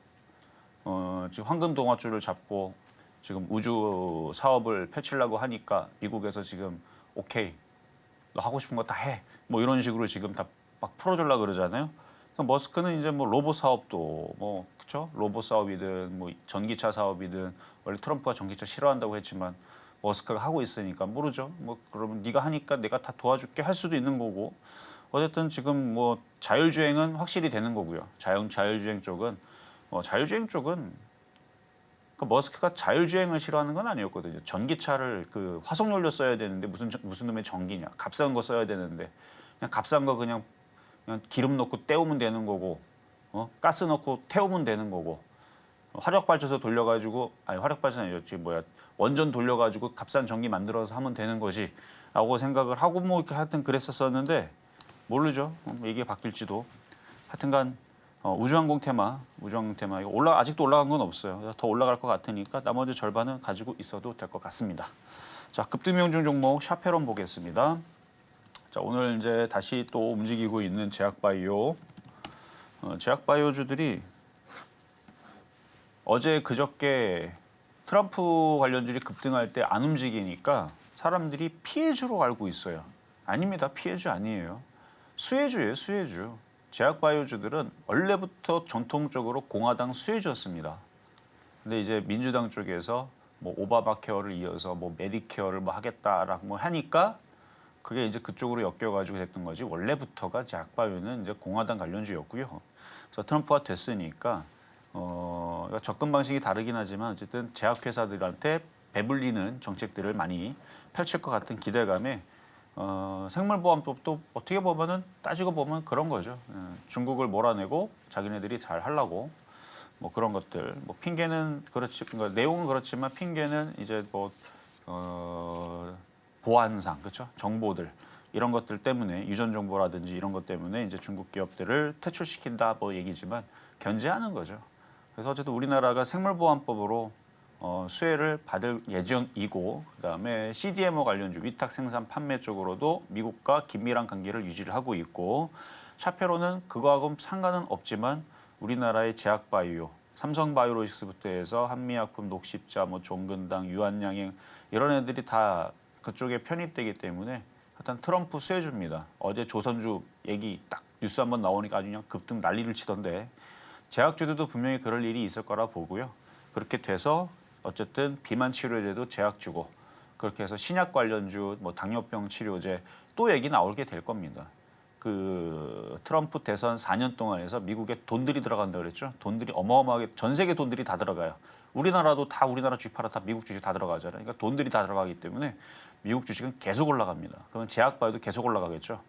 지금 황금 동아줄을 잡고 지금 우주 사업을 펼치려고 하니까 미국에서 지금 오케이 너 하고 싶은 거 다 해. 뭐 이런 식으로 지금 다 막 풀어주려고 그러잖아요. 그래서 머스크는 이제 뭐 로봇 사업도 뭐 그렇죠. 로봇 사업이든 뭐 전기차 사업이든 원래 트럼프가 전기차 싫어한다고 했지만 머스크가 하고 있으니까 모르죠. 뭐 그러면 네가 하니까 내가 다 도와줄게 할 수도 있는 거고. 어쨌든 지금 뭐 자율주행은 확실히 되는 거고요. 자율주행 쪽은 그 머스크가 자율주행을 싫어하는 건 아니었거든요. 전기차를 그 화석연료 써야 되는데 무슨 놈의 전기냐. 값싼 거 써야 되는데 그냥 값싼 거 그냥 기름 넣고 때우면 되는 거고, 가스 넣고 태우면 되는 거고, 화력 발전소 돌려가지고 화력 발전소 아니었지 뭐야 원전 돌려가지고 값싼 전기 만들어서 하면 되는 거지라고 생각을 하고 뭐 이렇게 하여튼 그랬었었는데 모르죠. 이게 바뀔지도. 하여튼간 우주항공 테마 이거 아직도 올라간 건 없어요. 더 올라갈 것 같으니까 나머지 절반은 가지고 있어도 될 것 같습니다. 자, 급등명중 종목 샤페론 보겠습니다. 자, 오늘 이제 다시 또 움직이고 있는 제약바이오 제약바이오주들이 어제 그저께 트럼프 관련주들이 급등할 때 안 움직이니까 사람들이 피해주로 알고 있어요. 아닙니다. 피해주 아니에요. 수혜주예요. 수혜주. 제약바이오주들은 원래부터 전통적으로 공화당 수혜주였습니다. 근데 이제 민주당 쪽에서 뭐 오바마 케어를 이어서 뭐 메디케어를 뭐 하겠다라고 뭐 하니까 그게 이제 그쪽으로 엮여가지고 됐던 거지. 원래부터가 제약바이오는 이제 공화당 관련주였고요. 그래서 트럼프가 됐으니까 접근 방식이 다르긴 하지만 어쨌든 제약회사들한테 배불리는 정책들을 많이 펼칠 것 같은 기대감에 생물보안법도 어떻게 보면은 따지고 보면 그런 거죠. 중국을 몰아내고 자기네들이 잘 하려고 뭐 그런 것들. 뭐 핑계는 그렇지, 그러니까 내용은 그렇지만 핑계는 이제 뭐 보안상 그렇죠. 정보들 이런 것들 때문에 유전 정보라든지 이런 것 때문에 이제 중국 기업들을 퇴출시킨다 뭐 얘기지만 견제하는 거죠. 그래서 어쨌든 우리나라가 생물보안법으로 수혜를 받을 예정이고 그다음에 CDMO 관련주 위탁 생산 판매 쪽으로도 미국과 긴밀한 관계를 유지를 하고 있고 샤페로는 그거하고 상관은 없지만 우리나라의 제약바이오, 삼성바이오로직스부터 해서 한미약품, 녹십자, 뭐 종근당, 유한양행 이런 애들이 다 그쪽에 편입되기 때문에 하여튼 트럼프 수혜주입니다. 어제 조선주 얘기 딱 뉴스 한번 나오니까 아주 그냥 급등 난리를 치던데 제약주들도 분명히 그럴 일이 있을 거라 보고요. 그렇게 돼서 어쨌든 비만 치료제도 제약주고 그렇게 해서 신약 관련주, 뭐 당뇨병 치료제 또 얘기 나오게 될 겁니다. 그 트럼프 대선 4년 동안 해서 미국에 돈들이 들어간다 그랬죠. 돈들이 어마어마하게 전 세계 돈들이 다 들어가요. 우리나라도 다 우리나라 주식 팔아 다 미국 주식 다 들어가잖아요. 그러니까 돈들이 다 들어가기 때문에 미국 주식은 계속 올라갑니다. 그러면 제약바이오도 계속 올라가겠죠.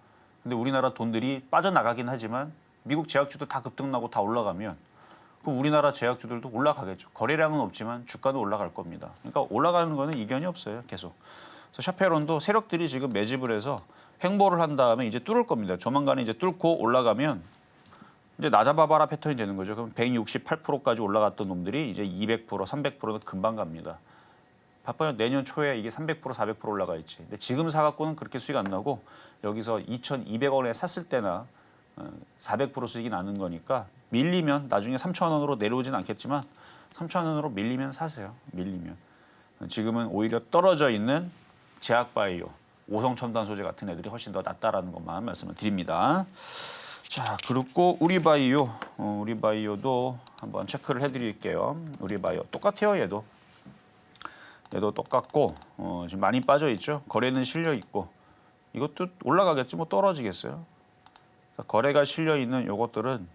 근데 우리나라 돈들이 빠져나가긴 하지만 미국 제약주도 다 급등나고 다 올라가면 그럼 우리나라 제약주들도 올라가겠죠. 거래량은 없지만 주가는 올라갈 겁니다. 그러니까 올라가는 거는 이견이 없어요. 계속. 그래서 샤페론도 세력들이 지금 매집을 해서 횡보를 한 다음에 이제 뚫을 겁니다. 조만간에 이제 뚫고 올라가면 이제 나 잡아봐라 패턴이 되는 거죠. 그럼 168%까지 올라갔던 놈들이 이제 200%, 300%는 금방 갑니다. 바빠요. 내년 초에 이게 300%, 400% 올라가 있지. 근데 지금 사갖고는 그렇게 수익 안 나고 여기서 2,200원에 샀을 때나 400% 수익이 나는 거니까 밀리면 나중에 3,000원으로 내려오진 않겠지만 3,000원으로 밀리면 사세요. 밀리면. 지금은 오히려 떨어져 있는 제약바이오, 오성첨단 소재 같은 애들이 훨씬 더 낫다라는 것만 말씀을 드립니다. 자, 그리고 우리바이오도 한번 체크를 해드릴게요. 우리바이오 똑같아요, 얘도 똑같고 지금 많이 빠져 있죠. 거래는 실려 있고 이것도 올라가겠지 뭐 떨어지겠어요. 거래가 실려 있는 요것들은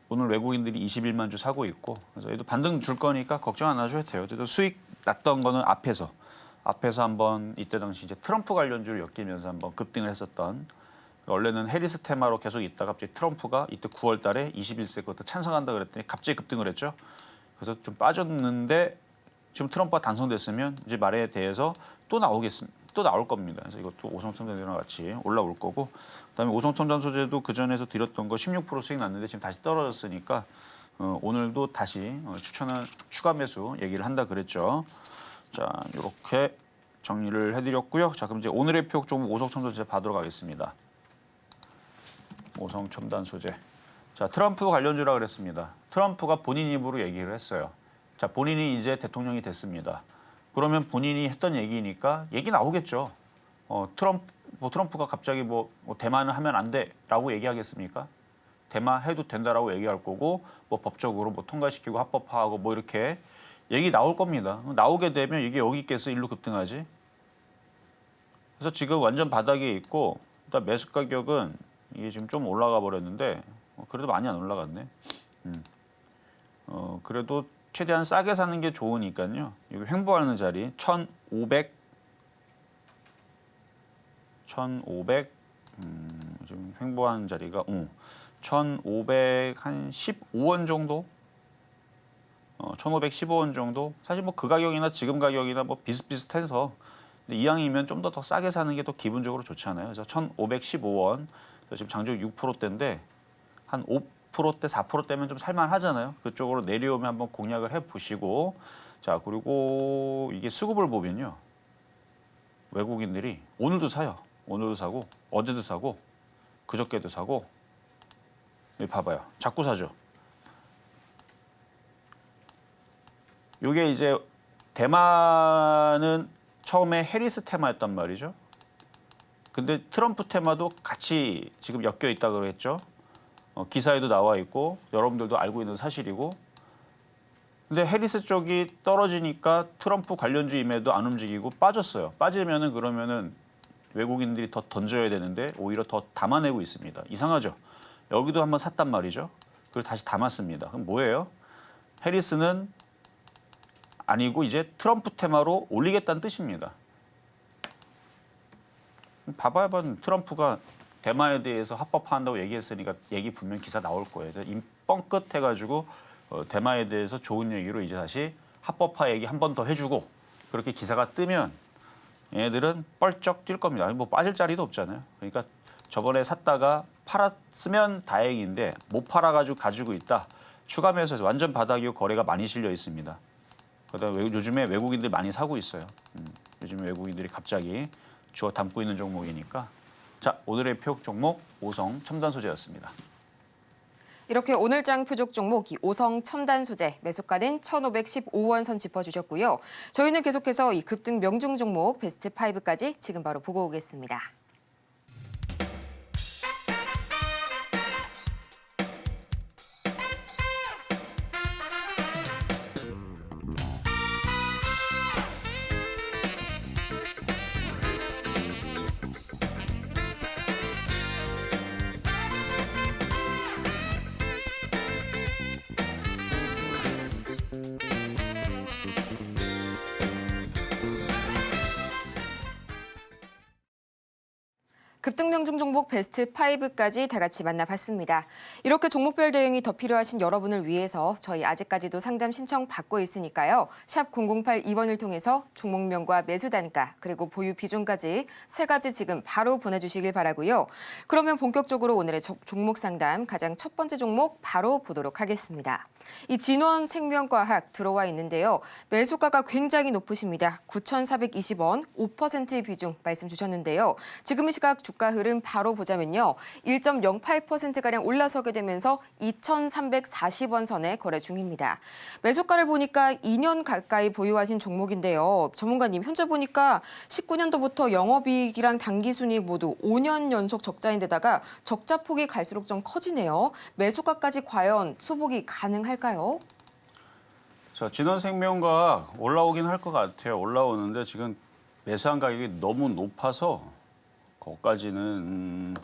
오늘 외국인들이 21만 주 사고 있고 그래서 얘도 반등 줄 거니까 걱정 안 하셔도 돼요. 그래도 수익 났던 거는 앞에서 한번 이때 당시 이제 트럼프 관련주를 엮이면서 한번 급등을 했었던 원래는 해리스 테마로 계속 있다가 갑자기 트럼프가 이때 9월 달에 21세 그것도 찬성한다 그랬더니 갑자기 급등을 했죠. 그래서 좀 빠졌는데 지금 트럼프가 당선됐으면 이제 말에 대해서 또 나올 겁니다. 그래서 이것도 오성첨단이랑 같이 올라올 거고 그다음에 오성첨단 소재도 그전에서 드렸던 거 16% 수익 났는데 지금 다시 떨어졌으니까 오늘도 다시 추천한 추가 매수 얘기를 한다 그랬죠. 자, 이렇게 정리를 해드렸고요. 자, 그럼 이제 오늘의 표 종목 오성첨단 소재 봐도록 하겠습니다. 오성첨단 소재. 자, 트럼프 관련주라 그랬습니다. 트럼프가 본인 입으로 얘기를 했어요. 자, 본인이 이제 대통령이 됐습니다. 그러면 본인이 했던 얘기니까 얘기 나오겠죠. 트럼프가 갑자기 뭐 대만을 하면 안 돼라고 얘기하겠습니까? 대만 해도 된다라고 얘기할 거고 뭐 법적으로 뭐 통과시키고 합법화하고 뭐 이렇게 얘기 나올 겁니다. 나오게 되면 이게 여기 있겠어 일로 급등하지. 그래서 지금 완전 바닥에 있고 일단 매수 가격은 이게 지금 좀 올라가 버렸는데 그래도 많이 안 올라갔네. 그래도 최대한 싸게 사는 게 좋으니까요. 여기 횡보하는 자리 1,500 지금 횡보하는 자리가 1,515원 정도 1,515원 정도 사실 뭐 그 가격이나 지금 가격이나 뭐 비슷비슷해서 근데 이왕이면 좀 더 싸게 사는 게 더 기분적으로 좋잖아요. 그래서 1,515원 지금 장중 6%대인데 한 5%대 4%대면 좀 살만 하잖아요. 그쪽으로 내려오면 한번 공략을 해보시고 자 그리고 이게 수급을 보면요. 외국인들이 오늘도 사요. 오늘도 사고 어제도 사고 그저께도 사고 여기 봐봐요. 자꾸 사죠. 이게 이제 대만은 처음에 해리스 테마였단 말이죠. 근데 트럼프 테마도 같이 지금 엮여 있다고 그랬죠. 기사에도 나와 있고 여러분들도 알고 있는 사실이고. 근데 해리스 쪽이 떨어지니까 트럼프 관련주임에도 안 움직이고 빠졌어요. 빠지면은 그러면은 외국인들이 더 던져야 되는데 오히려 더 담아내고 있습니다. 이상하죠. 여기도 한번 샀단 말이죠. 그걸 다시 담았습니다. 그럼 뭐예요? 해리스는 아니고 이제 트럼프 테마로 올리겠다는 뜻입니다. 봐봐야 트럼프가 대만에 대해서 합법화한다고 얘기했으니까 얘기 분명 기사 나올 거예요. 뻥끗 해가지고 대만에 대해서 좋은 얘기로 이제 다시 합법화 얘기 한 번 더 해주고 그렇게 기사가 뜨면 얘네들은 뻘쩍 뛸 겁니다. 뭐 빠질 자리도 없잖아요. 그러니까 저번에 샀다가 팔았으면 다행인데 못 팔아가지고 가지고 있다. 추가 매수해서 완전 바닥이고 거래가 많이 실려 있습니다. 그다음에 요즘에 외국인들 많이 사고 있어요. 요즘에 외국인들이 갑자기 주워 담고 있는 종목이니까. 자, 오늘의 표 종목 오성 첨단 소재였습니다. 이렇게 오늘장 표적 종목 이 오성 첨단 소재 매수가는 1,515원 선 짚어주셨고요. 저희는 계속해서 이 급등 명중 종목 베스트 5까지 지금 바로 보고 오겠습니다. 급등 명중 종목 베스트 5까지 다 같이 만나봤습니다. 이렇게 종목별 대응이 더 필요하신 여러분을 위해서 저희 아직까지도 상담 신청 받고 있으니까요. 샵 0082번을 통해서 종목명과 매수 단가 그리고 보유 비중까지 3가지 지금 바로 보내주시길 바라고요. 그러면 본격적으로 오늘의 종목 상담 가장 첫 번째 종목 바로 보도록 하겠습니다. 이 진원생명과학 들어와 있는데요. 매수가가 굉장히 높으십니다. 9,420원, 5%의 비중 말씀 주셨는데요. 지금 이 시각 주가 흐름 바로 보자면요. 1.08%가량 올라서게 되면서 2,340원 선에 거래 중입니다. 매수가를 보니까 2년 가까이 보유하신 종목인데요. 전문가님, 현재 보니까 19년도부터 영업이익이랑 당기순이익 모두 5년 연속 적자인데다가 적자 폭이 갈수록 좀 커지네요. 매수가까지 과연 수복이 가능할까요? 자, 진원생명과학 올라오긴 할 것 같아요. 올라오는데 지금 매수한 가격이 너무 높아서 거기까지는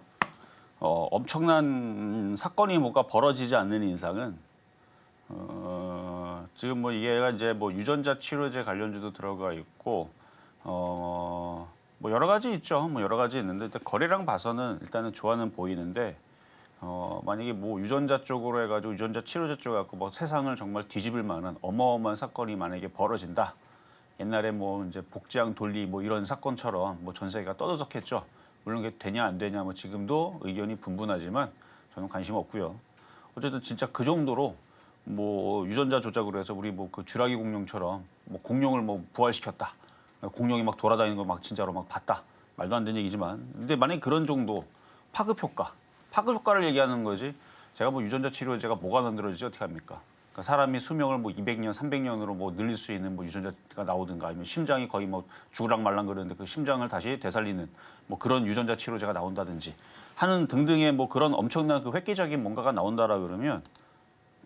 엄청난 사건이 뭐가 벌어지지 않는 이상은 지금 뭐 이게가 이제 뭐 유전자 치료제 관련주도 들어가 있고 뭐 여러 가지 있죠. 뭐 여러 가지 있는데 일단 거래량 봐서는 일단은 좋아는 보이는데 만약에 뭐 유전자 쪽으로 해가지고 유전자 치료제 쪽에 갖고 뭐 세상을 정말 뒤집을 만한 어마어마한 사건이 만약에 벌어진다. 옛날에 뭐 이제 복지양 돌리 뭐 이런 사건처럼 뭐 전 세계가 떠들썩했죠. 물론 그게 되냐 안 되냐 뭐 지금도 의견이 분분하지만 저는 관심 없고요. 어쨌든 진짜 그 정도로 뭐 유전자 조작으로 해서 우리 뭐 그 쥐라기 공룡처럼 뭐 공룡을 뭐 부활시켰다. 공룡이 막 돌아다니는 거 막 진짜로 막 봤다. 말도 안 되는 얘기지만 근데 만약에 그런 정도 파급 효과를 얘기하는 거지. 제가 뭐 유전자 치료제가 뭐가 만들어지지 어떻게 합니까? 그러니까 사람이 수명을 뭐 200년, 300년으로 뭐 늘릴 수 있는 뭐 유전자가 나오든가 아니면 심장이 거의 뭐 죽으락 말랑 그러는데 그 심장을 다시 되살리는 뭐 그런 유전자 치료제가 나온다든지 하는 등등의 뭐 그런 엄청난 그 획기적인 뭔가가 나온다라 그러면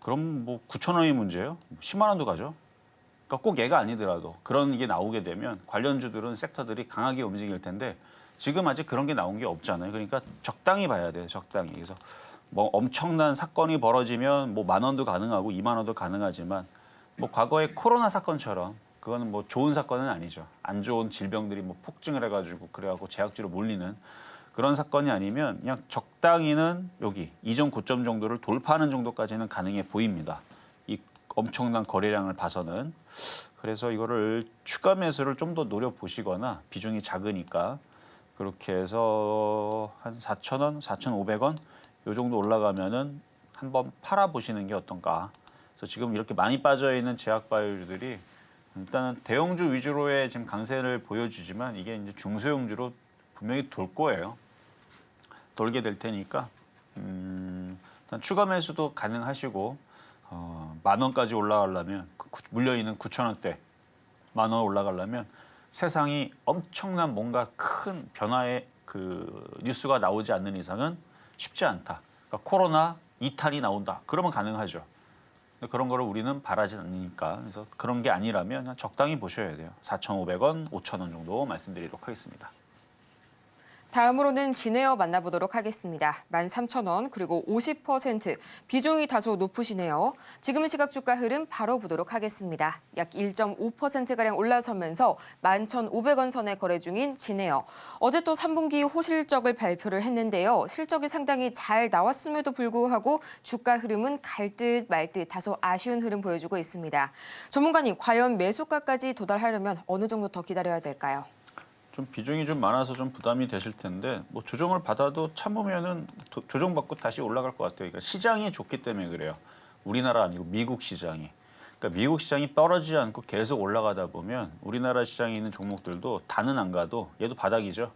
그럼 뭐 9천 원이 문제예요? 10만 원도 가죠. 그러니까 꼭 얘가 아니더라도 그런 게 나오게 되면 관련주들은 섹터들이 강하게 움직일 텐데 지금 아직 그런 게 나온 게 없잖아요. 그러니까 적당히 봐야 돼요. 적당히. 그래서 뭐 엄청난 사건이 벌어지면 뭐 10,000원도 가능하고 20,000원도 가능하지만 뭐 과거의 코로나 사건처럼 그거는 뭐 좋은 사건은 아니죠. 안 좋은 질병들이 뭐 폭증을 해가지고 그래갖고 제약주로 몰리는 그런 사건이 아니면 그냥 적당히는 여기 이전 고점 정도를 돌파하는 정도까지는 가능해 보입니다. 이 엄청난 거래량을 봐서는. 그래서 이거를 추가 매수를 좀 더 노려보시거나 비중이 작으니까 그렇게 해서 한 4,000원, 4,500원 요 정도 올라가면은 한번 팔아보시는 게 어떤가. 그래서 지금 이렇게 많이 빠져 있는 제약바이오주들이 일단은 대형주 위주로의 지금 강세를 보여주지만 이게 이제 중소형주로 분명히 돌 거예요. 돌게 될 테니까 일단 추가 매수도 가능하시고 10,000원까지 올라가려면 물려 있는 9,000원대 10,000원 올라가려면 세상이 엄청난 뭔가 큰 변화의 그 뉴스가 나오지 않는 이상은 쉽지 않다. 그러니까 코로나 2탄이 나온다. 그러면 가능하죠. 근데 그런 거를 우리는 바라지 않으니까. 그래서 그런 게 아니라면 그냥 적당히 보셔야 돼요. 4,500원, 5,000원 정도 말씀드리도록 하겠습니다. 다음으로는 진에어 만나보도록 하겠습니다. 13,000원 그리고 50% 비중이 다소 높으시네요. 지금 시각 주가 흐름 바로 보도록 하겠습니다. 약 1.5%가량 올라서면서 11,500원 선에 거래 중인 진에어. 어제 또 3분기 호실적을 발표를 했는데요. 실적이 상당히 잘 나왔음에도 불구하고 주가 흐름은 갈 듯 말 듯 다소 아쉬운 흐름 보여주고 있습니다. 전문가님, 과연 매수가까지 도달하려면 어느 정도 더 기다려야 될까요? 좀 비중이 좀 많아서 좀 부담이 되실 텐데 뭐 조정을 받아도 참으면은 조정받고 다시 올라갈 것 같아요. 그러니까 시장이 좋기 때문에 그래요. 우리나라 아니고 미국 시장이. 그러니까 미국 시장이 떨어지지 않고 계속 올라가다 보면 우리나라 시장에 있는 종목들도 다는 안 가도 얘도 바닥이죠.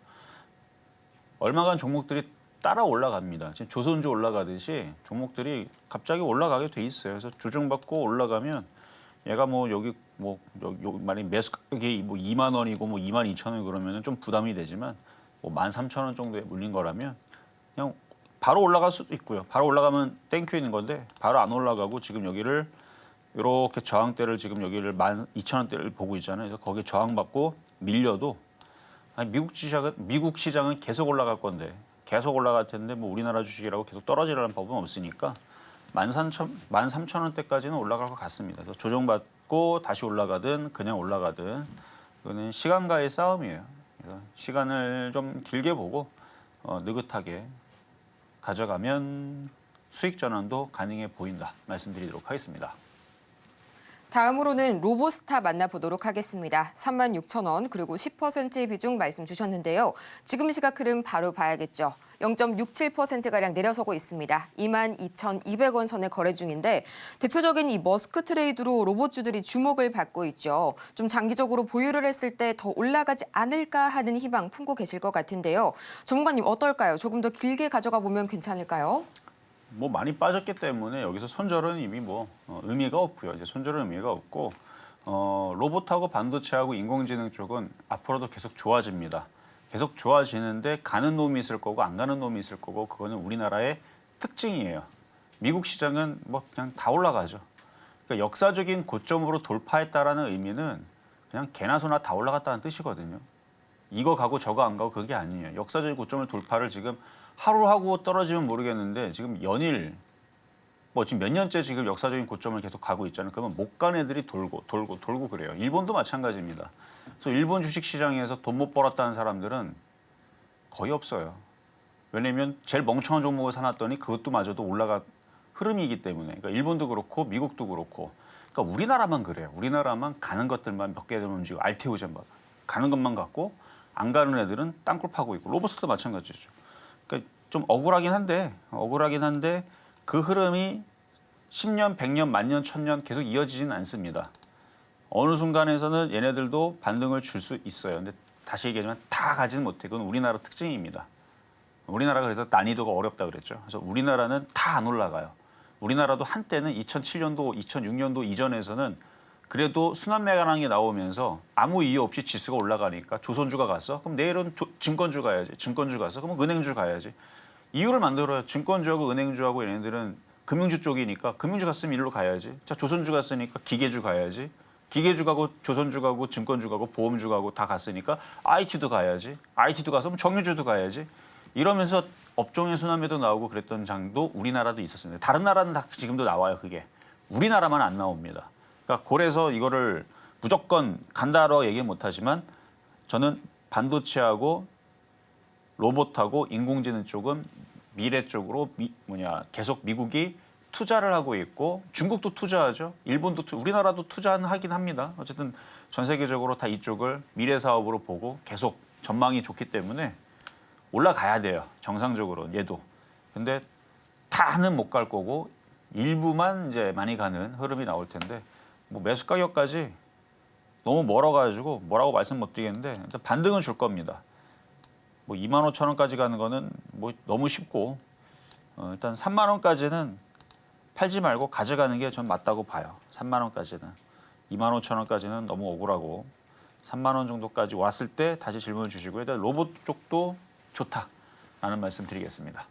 얼마간 종목들이 따라 올라갑니다. 지금 조선주 올라가듯이 종목들이 갑자기 올라가게 돼 있어요. 그래서 조정받고 올라가면 얘가 뭐 여기 뭐 만약 매수 가격이 뭐 2만 원이고 뭐 22,000원 그러면은 좀 부담이 되지만 뭐 13,000원 정도에 물린 거라면 그냥 바로 올라갈 수도 있고요. 바로 올라가면 땡큐 있는 건데 바로 안 올라가고 지금 여기를 이렇게 저항대를 지금 여기를 12,000원대를 보고 있잖아요. 그래서 거기에 저항받고 밀려도 아니 미국 시장은 계속 올라갈 건데 계속 올라갈 텐데 뭐 우리나라 주식이라고 계속 떨어지라는 법은 없으니까 13,000원대까지는 올라갈 것 같습니다. 그래서 조정받고 다시 올라가든 그냥 올라가든 이거는 시간과의 싸움이에요. 그래서 시간을 좀 길게 보고 느긋하게 가져가면 수익 전환도 가능해 보인다 말씀드리도록 하겠습니다. 다음으로는 로보스타 만나보도록 하겠습니다. 36,000원 그리고 10%의 비중 말씀 주셨는데요. 지금 시각 흐름 바로 봐야겠죠. 0.67%가량 내려서고 있습니다. 22,200원 선에 거래 중인데 대표적인 이 머스크 트레이드로 로봇주들이 주목을 받고 있죠. 좀 장기적으로 보유를 했을 때 더 올라가지 않을까 하는 희망 품고 계실 것 같은데요. 전문가님 어떨까요? 조금 더 길게 가져가 보면 괜찮을까요? 뭐 많이 빠졌기 때문에 여기서 손절은 이미 뭐 의미가 없고요. 이제 손절은 의미가 없고 로봇하고 반도체하고 인공지능 쪽은 앞으로도 계속 좋아집니다. 계속 좋아지는데 가는 놈이 있을 거고 안 가는 놈이 있을 거고 그거는 우리나라의 특징이에요. 미국 시장은 뭐 그냥 다 올라가죠. 그러니까 역사적인 고점으로 돌파했다라는 의미는 그냥 개나 소나 다 올라갔다는 뜻이거든요. 이거 가고 저거 안 가고 그게 아니에요. 역사적인 고점을 돌파를 지금 하루 하고 떨어지면 모르겠는데 지금 연일 뭐 지금 몇 년째 지금 역사적인 고점을 계속 가고 있잖아요. 그러면 못 간 애들이 돌고 그래요. 일본도 마찬가지입니다. 그래서 일본 주식 시장에서 돈 못 벌었다는 사람들은 거의 없어요. 왜냐면 제일 멍청한 종목을 사놨더니 그것도 마저도 올라가 흐름이기 때문에. 그러니까 일본도 그렇고 미국도 그렇고. 그러니까 우리나라만 그래요. 우리나라만 가는 것들만 몇 개를 움직이고 알테오젠 막 가는 것만 갖고 안 가는 애들은 땅굴 파고 있고 로버스도 마찬가지죠. 그러니까 좀 억울하긴 한데 그 흐름이 10년, 100년, 만년, 1000년 계속 이어지지는 않습니다. 어느 순간에서는 얘네들도 반등을 줄 수 있어요. 근데 다시 얘기하지만 다 가지는 못해. 그건 우리나라 특징입니다. 우리나라가 그래서 난이도가 어렵다 그랬죠. 그래서 우리나라는 다 안 올라가요. 우리나라도 한때는 2007년도, 2006년도 이전에서는 그래도 순환매가랑이 나오면서 아무 이유 없이 지수가 올라가니까 조선주가 갔어? 그럼 내일은 증권주 가야지. 증권주 가서 그러면 은행주 가야지. 이유를 만들어요. 증권주하고 은행주하고 얘네들은 금융주 쪽이니까 금융주 갔으면 일로 가야지. 자, 조선주 갔으니까 기계주 가야지. 기계주 가고 조선주 가고 증권주 가고 보험주 가고 다 갔으니까 IT도 가야지. IT도 가서 정유주도 가야지. 이러면서 업종의 순환매도 나오고 그랬던 장도 우리나라도 있었습니다. 다른 나라는 다 지금도 나와요. 그게. 우리나라만 안 나옵니다. 그러니까 그래서 이거를 무조건 간다라고 얘기 못하지만 저는 반도체하고 로봇하고 인공지능 쪽은 미래 쪽으로 계속 미국이 투자를 하고 있고 중국도 투자하죠. 일본도 우리나라도 투자하긴 합니다. 어쨌든 전 세계적으로 다 이쪽을 미래 사업으로 보고 계속 전망이 좋기 때문에 올라가야 돼요. 정상적으로 얘도. 근데 다는 못 갈 거고 일부만 이제 많이 가는 흐름이 나올 텐데 뭐 매수 가격까지 너무 멀어가지고 뭐라고 말씀 못 드리겠는데 일단 반등은 줄 겁니다. 뭐 25,000원까지 가는 거는 뭐 너무 쉽고 일단 3만 원까지는 팔지 말고 가져가는 게 전 맞다고 봐요. 3만 원까지는. 25,000원까지는 너무 억울하고 3만 원 정도까지 왔을 때 다시 질문을 주시고요. 일단 로봇 쪽도 좋다라는 말씀 드리겠습니다.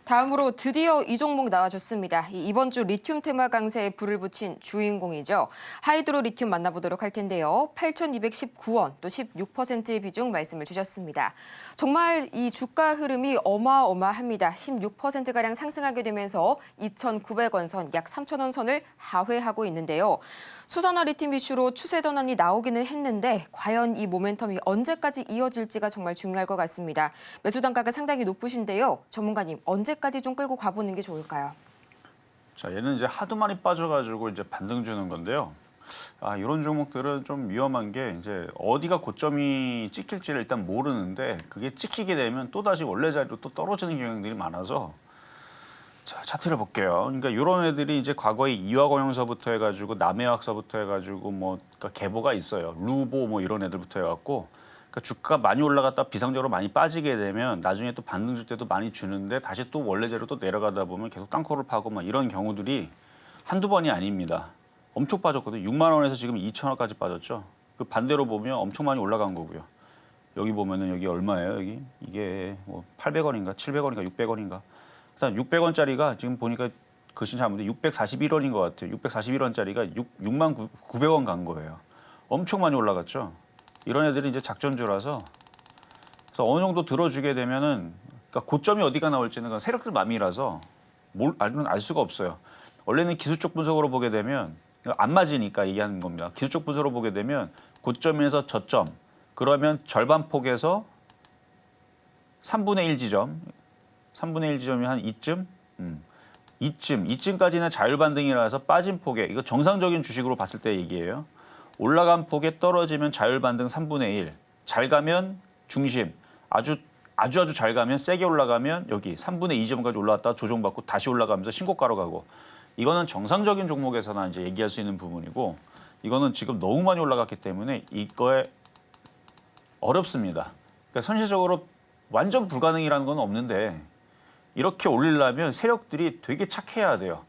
다음으로 드디어 이 종목 나와줬습니다. 이번 주 리튬 테마 강세에 불을 붙인 주인공이죠. 하이드로 리튬 만나보도록 할 텐데요. 8,219원 또 16%의 비중 말씀을 주셨습니다. 정말 이 주가 흐름이 어마어마합니다. 16%가량 상승하게 되면서 2,900원 선, 약 3,000원 선을 하회하고 있는데요. 수산화 리튬 이슈로 추세 전환이 나오기는 했는데 과연 이 모멘텀이 언제까지 이어질지가 정말 중요할 것 같습니다. 매수 단가가 상당히 높으신데요. 전문가님, 언제까지 좀 끌고 가보는 게 좋을까요? 자, 얘는 이제 하도 많이 빠져가지고 이제 반등 주는 건데요. 이런 종목들은 좀 위험한 게 이제 어디가 고점이 찍힐지를 일단 모르는데 그게 찍히게 되면 또 다시 원래 자리로 또 떨어지는 경향들이 많아서. 자, 차트를 볼게요. 그러니까 이런 애들이 이제 과거에 이화공영서부터 해가지고 남해학서부터 해가지고 뭐 그러니까 계보가 있어요. 루보 뭐 이런 애들부터 해갖고 그러니까 주가가 많이 올라갔다 비상적으로 많이 빠지게 되면 나중에 또 반등 줄 때도 많이 주는데 다시 또 원래 자리로 또 내려가다 보면 계속 땅굴을 파고 막 이런 경우들이 한두 번이 아닙니다. 엄청 빠졌거든요. 6만 원에서 지금 2,000원까지 빠졌죠. 그 반대로 보면 엄청 많이 올라간 거고요. 여기 보면은 여기 얼마예요? 여기 이게 뭐 800원인가 700원인가 600원인가. 일단 600원짜리가 지금 보니까 글씨 잘못돼 641원인 것 같아요. 641원짜리가 6만 900원 간 거예요. 엄청 많이 올라갔죠. 이런 애들이 이제 작전주라서 그래서 어느 정도 들어주게 되면은 그러니까 고점이 어디가 나올지는 그건 세력들 맘이라서 알 수가 없어요. 원래는 기술 쪽 분석으로 보게 되면 안 맞으니까 얘기하는 겁니다. 기술 쪽 분석으로 보게 되면 고점에서 저점 그러면 절반 폭에서 3분의 1 지점, 3분의 1 지점이 한 이쯤, 이쯤까지는 자율반등이라서 빠진 폭에 이거 정상적인 주식으로 봤을 때 얘기예요. 올라간 폭에 떨어지면 자율반등 3분의 1, 잘 가면 중심, 아주 잘 가면 세게 올라가면 여기 3분의 2 지점까지 올라왔다 조정받고 다시 올라가면서 신고가로 가고 이거는 정상적인 종목에서나 이제 얘기할 수 있는 부분이고 이거는 지금 너무 많이 올라갔기 때문에 이거에 어렵습니다. 그러니까 현실적으로 완전 불가능이라는 건 없는데 이렇게 올리려면 세력들이 되게 착해야 돼요.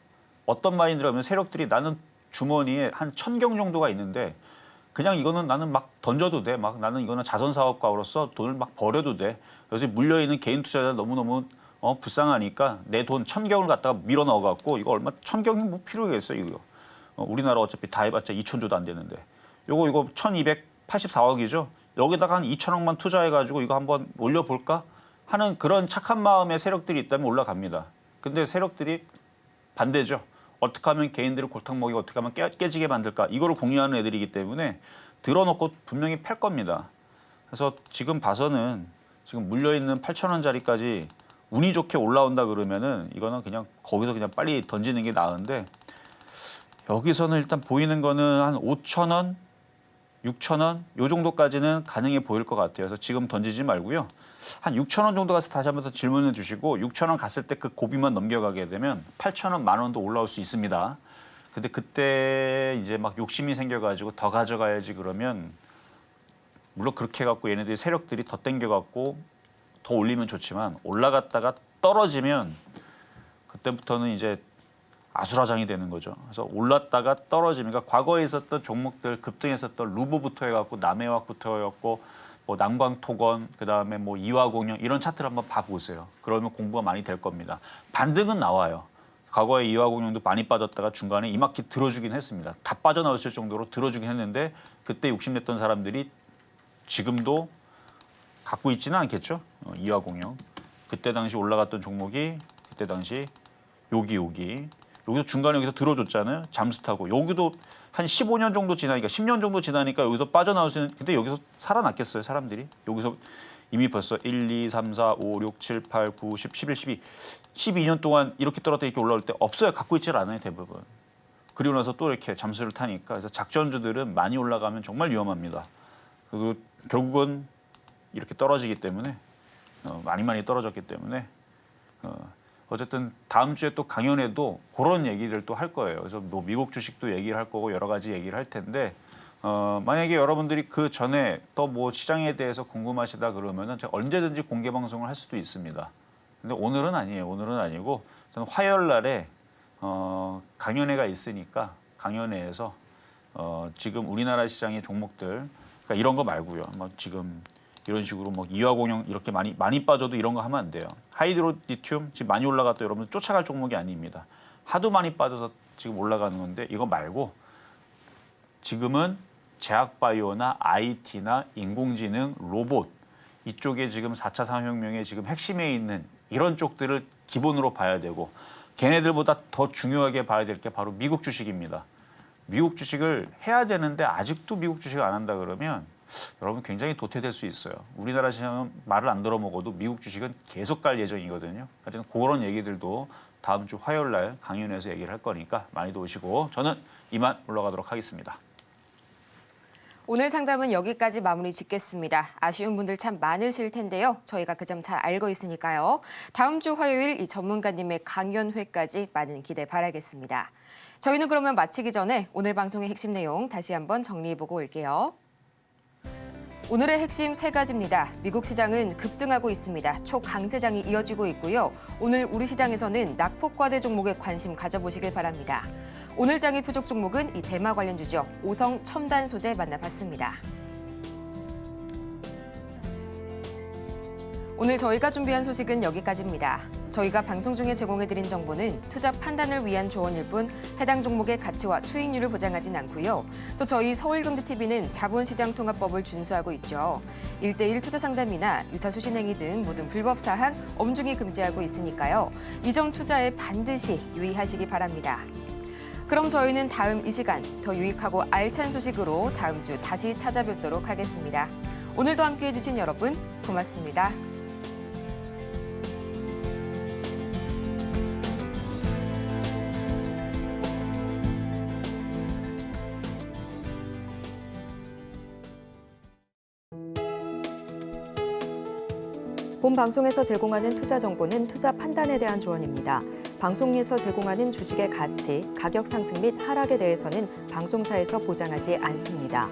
어떤 마인드라면 세력들이 나는 주머니에 한 1,000경 정도가 있는데 그냥 이거는 나는 막 던져도 돼. 막 나는 이거는 자선 사업가로서 돈을 막 버려도 돼. 그래서 물려 있는 개인 투자자 너무너무 불쌍하니까 내 돈 1,000경을 갖다가 밀어 넣어 갖고 이거 얼마 1,000경이 뭐 필요겠어요, 이거. 우리나라 어차피 다 해봤자 2,000조도 안 되는데. 이거 1,284억이죠. 여기다가 한 2,000억만 투자해 가지고 이거 한번 올려 볼까 하는 그런 착한 마음의 세력들이 있다면 올라갑니다. 근데 세력들이 반대죠. 어떻게 하면 개인들을 골탕 먹이고 어떻게 하면 깨지게 만들까 이거를 공유하는 애들이기 때문에 들어놓고 분명히 팔 겁니다. 그래서 지금 봐서는 지금 물려있는 8,000원짜리까지 운이 좋게 올라온다 그러면은 이거는 그냥 거기서 그냥 빨리 던지는 게 나은데 여기서는 일단 보이는 거는 한 5,000원, 6,000원 요 정도까지는 가능해 보일 것 같아요. 그래서 지금 던지지 말고요. 한 6,000원 정도 가서 다시 한번 더 질문해 주시고 6,000원 갔을 때 그 고비만 넘겨가게 되면 8,000원, 10,000원도 올라올 수 있습니다. 근데 그때 이제 막 욕심이 생겨가지고 더 가져가야지 그러면 물론 그렇게 해갖고 얘네들이 세력들이 더 땡겨갖고 더 올리면 좋지만 올라갔다가 떨어지면 그때부터는 이제 아수라장이 되는 거죠. 그래서 올랐다가 떨어지면 그러니까 과거에 있었던 종목들 급등했었던 루보부터 해갖고 남해화부터 해갖고 뭐 남광토건 그다음에 뭐 이화공영 이런 차트를 한번 봐보세요. 그러면 공부가 많이 될 겁니다. 반등은 나와요. 과거에 이화공영도 많이 빠졌다가 중간에 이마키 들어주긴 했습니다. 다 빠져나왔을 정도로 들어주긴 했는데 그때 욕심냈던 사람들이 지금도 갖고 있지는 않겠죠. 이화공영. 그때 당시 올라갔던 종목이 그때 당시 여기서 중간에 여기서 들어줬잖아요. 잠수 타고 여기도 한 15년 정도 지나니까 10년 정도 지나니까 여기서 빠져나올 수 있는 근데 여기서 살아났겠어요 사람들이 여기서 이미 벌써 1, 2, 3, 4, 5, 6, 7, 8, 9, 10, 11, 12 12년 동안 이렇게 떨어졌다 이렇게 올라올 때 없어요. 갖고 있질 않아요 대부분. 그리고 나서 또 이렇게 잠수를 타니까 그래서 작전주들은 많이 올라가면 정말 위험합니다. 그리고 결국은 이렇게 떨어지기 때문에 많이 떨어졌기 때문에 어쨌든 다음 주에 또 강연에도 그런 얘기를 또 할 거예요. 그래서 뭐 미국 주식도 얘기를 할 거고 여러 가지 얘기를 할 텐데 만약에 여러분들이 그 전에 또 뭐 시장에 대해서 궁금하시다 그러면은 제가 언제든지 공개 방송을 할 수도 있습니다. 근데 오늘은 아니에요. 오늘은 아니고 저는 화요일 날에 강연회가 있으니까 강연회에서 지금 우리나라 시장의 종목들 그러니까 이런 거 말고요. 뭐 지금 이런 식으로 뭐 이화공영 이렇게 많이 빠져도 이런 거 하면 안 돼요. 하이드로 리튬 지금 많이 올라갔다 여러분 쫓아갈 종목이 아닙니다. 하도 많이 빠져서 지금 올라가는 건데 이거 말고 지금은 제약바이오나 IT나 인공지능, 로봇 이쪽에 지금 4차 산업혁명의 지금 핵심에 있는 이런 쪽들을 기본으로 봐야 되고 걔네들보다 더 중요하게 봐야 될 게 바로 미국 주식입니다. 미국 주식을 해야 되는데 아직도 미국 주식을 안 한다 그러면 여러분 굉장히 도태될 수 있어요. 우리나라 시장은 말을 안 들어먹어도 미국 주식은 계속 갈 예정이거든요. 하여튼 그런 얘기들도 다음 주 화요일 날 강연에서 얘기를 할 거니까 많이들 오시고 저는 이만 올라가도록 하겠습니다. 오늘 상담은 여기까지 마무리 짓겠습니다. 아쉬운 분들 참 많으실 텐데요. 저희가 그 점 잘 알고 있으니까요. 다음 주 화요일 이 전문가님의 강연회까지 많은 기대 바라겠습니다. 저희는 그러면 마치기 전에 오늘 방송의 핵심 내용 다시 한번 정리해보고 올게요. 오늘의 핵심 세 가지입니다. 미국 시장은 급등하고 있습니다. 초강세장이 이어지고 있고요. 오늘 우리 시장에서는 낙폭과대 종목에 관심 가져보시길 바랍니다. 오늘 장의 표적 종목은 이 대마 관련주죠. 오성 첨단 소재 만나봤습니다. 오늘 저희가 준비한 소식은 여기까지입니다. 저희가 방송 중에 제공해드린 정보는 투자 판단을 위한 조언일 뿐 해당 종목의 가치와 수익률을 보장하진 않고요. 또 저희 서울경제TV는 자본시장통합법을 준수하고 있죠. 1:1 투자 상담이나 유사수신 행위 등 모든 불법 사항 엄중히 금지하고 있으니까요. 이 점 투자에 반드시 유의하시기 바랍니다. 그럼 저희는 다음 이 시간 더 유익하고 알찬 소식으로 다음 주 다시 찾아뵙도록 하겠습니다. 오늘도 함께해 주신 여러분 고맙습니다. 본 방송에서 제공하는 투자 정보는 투자 판단에 대한 조언입니다. 방송에서 제공하는 주식의 가치, 가격 상승 및 하락에 대해서는 방송사에서 보장하지 않습니다.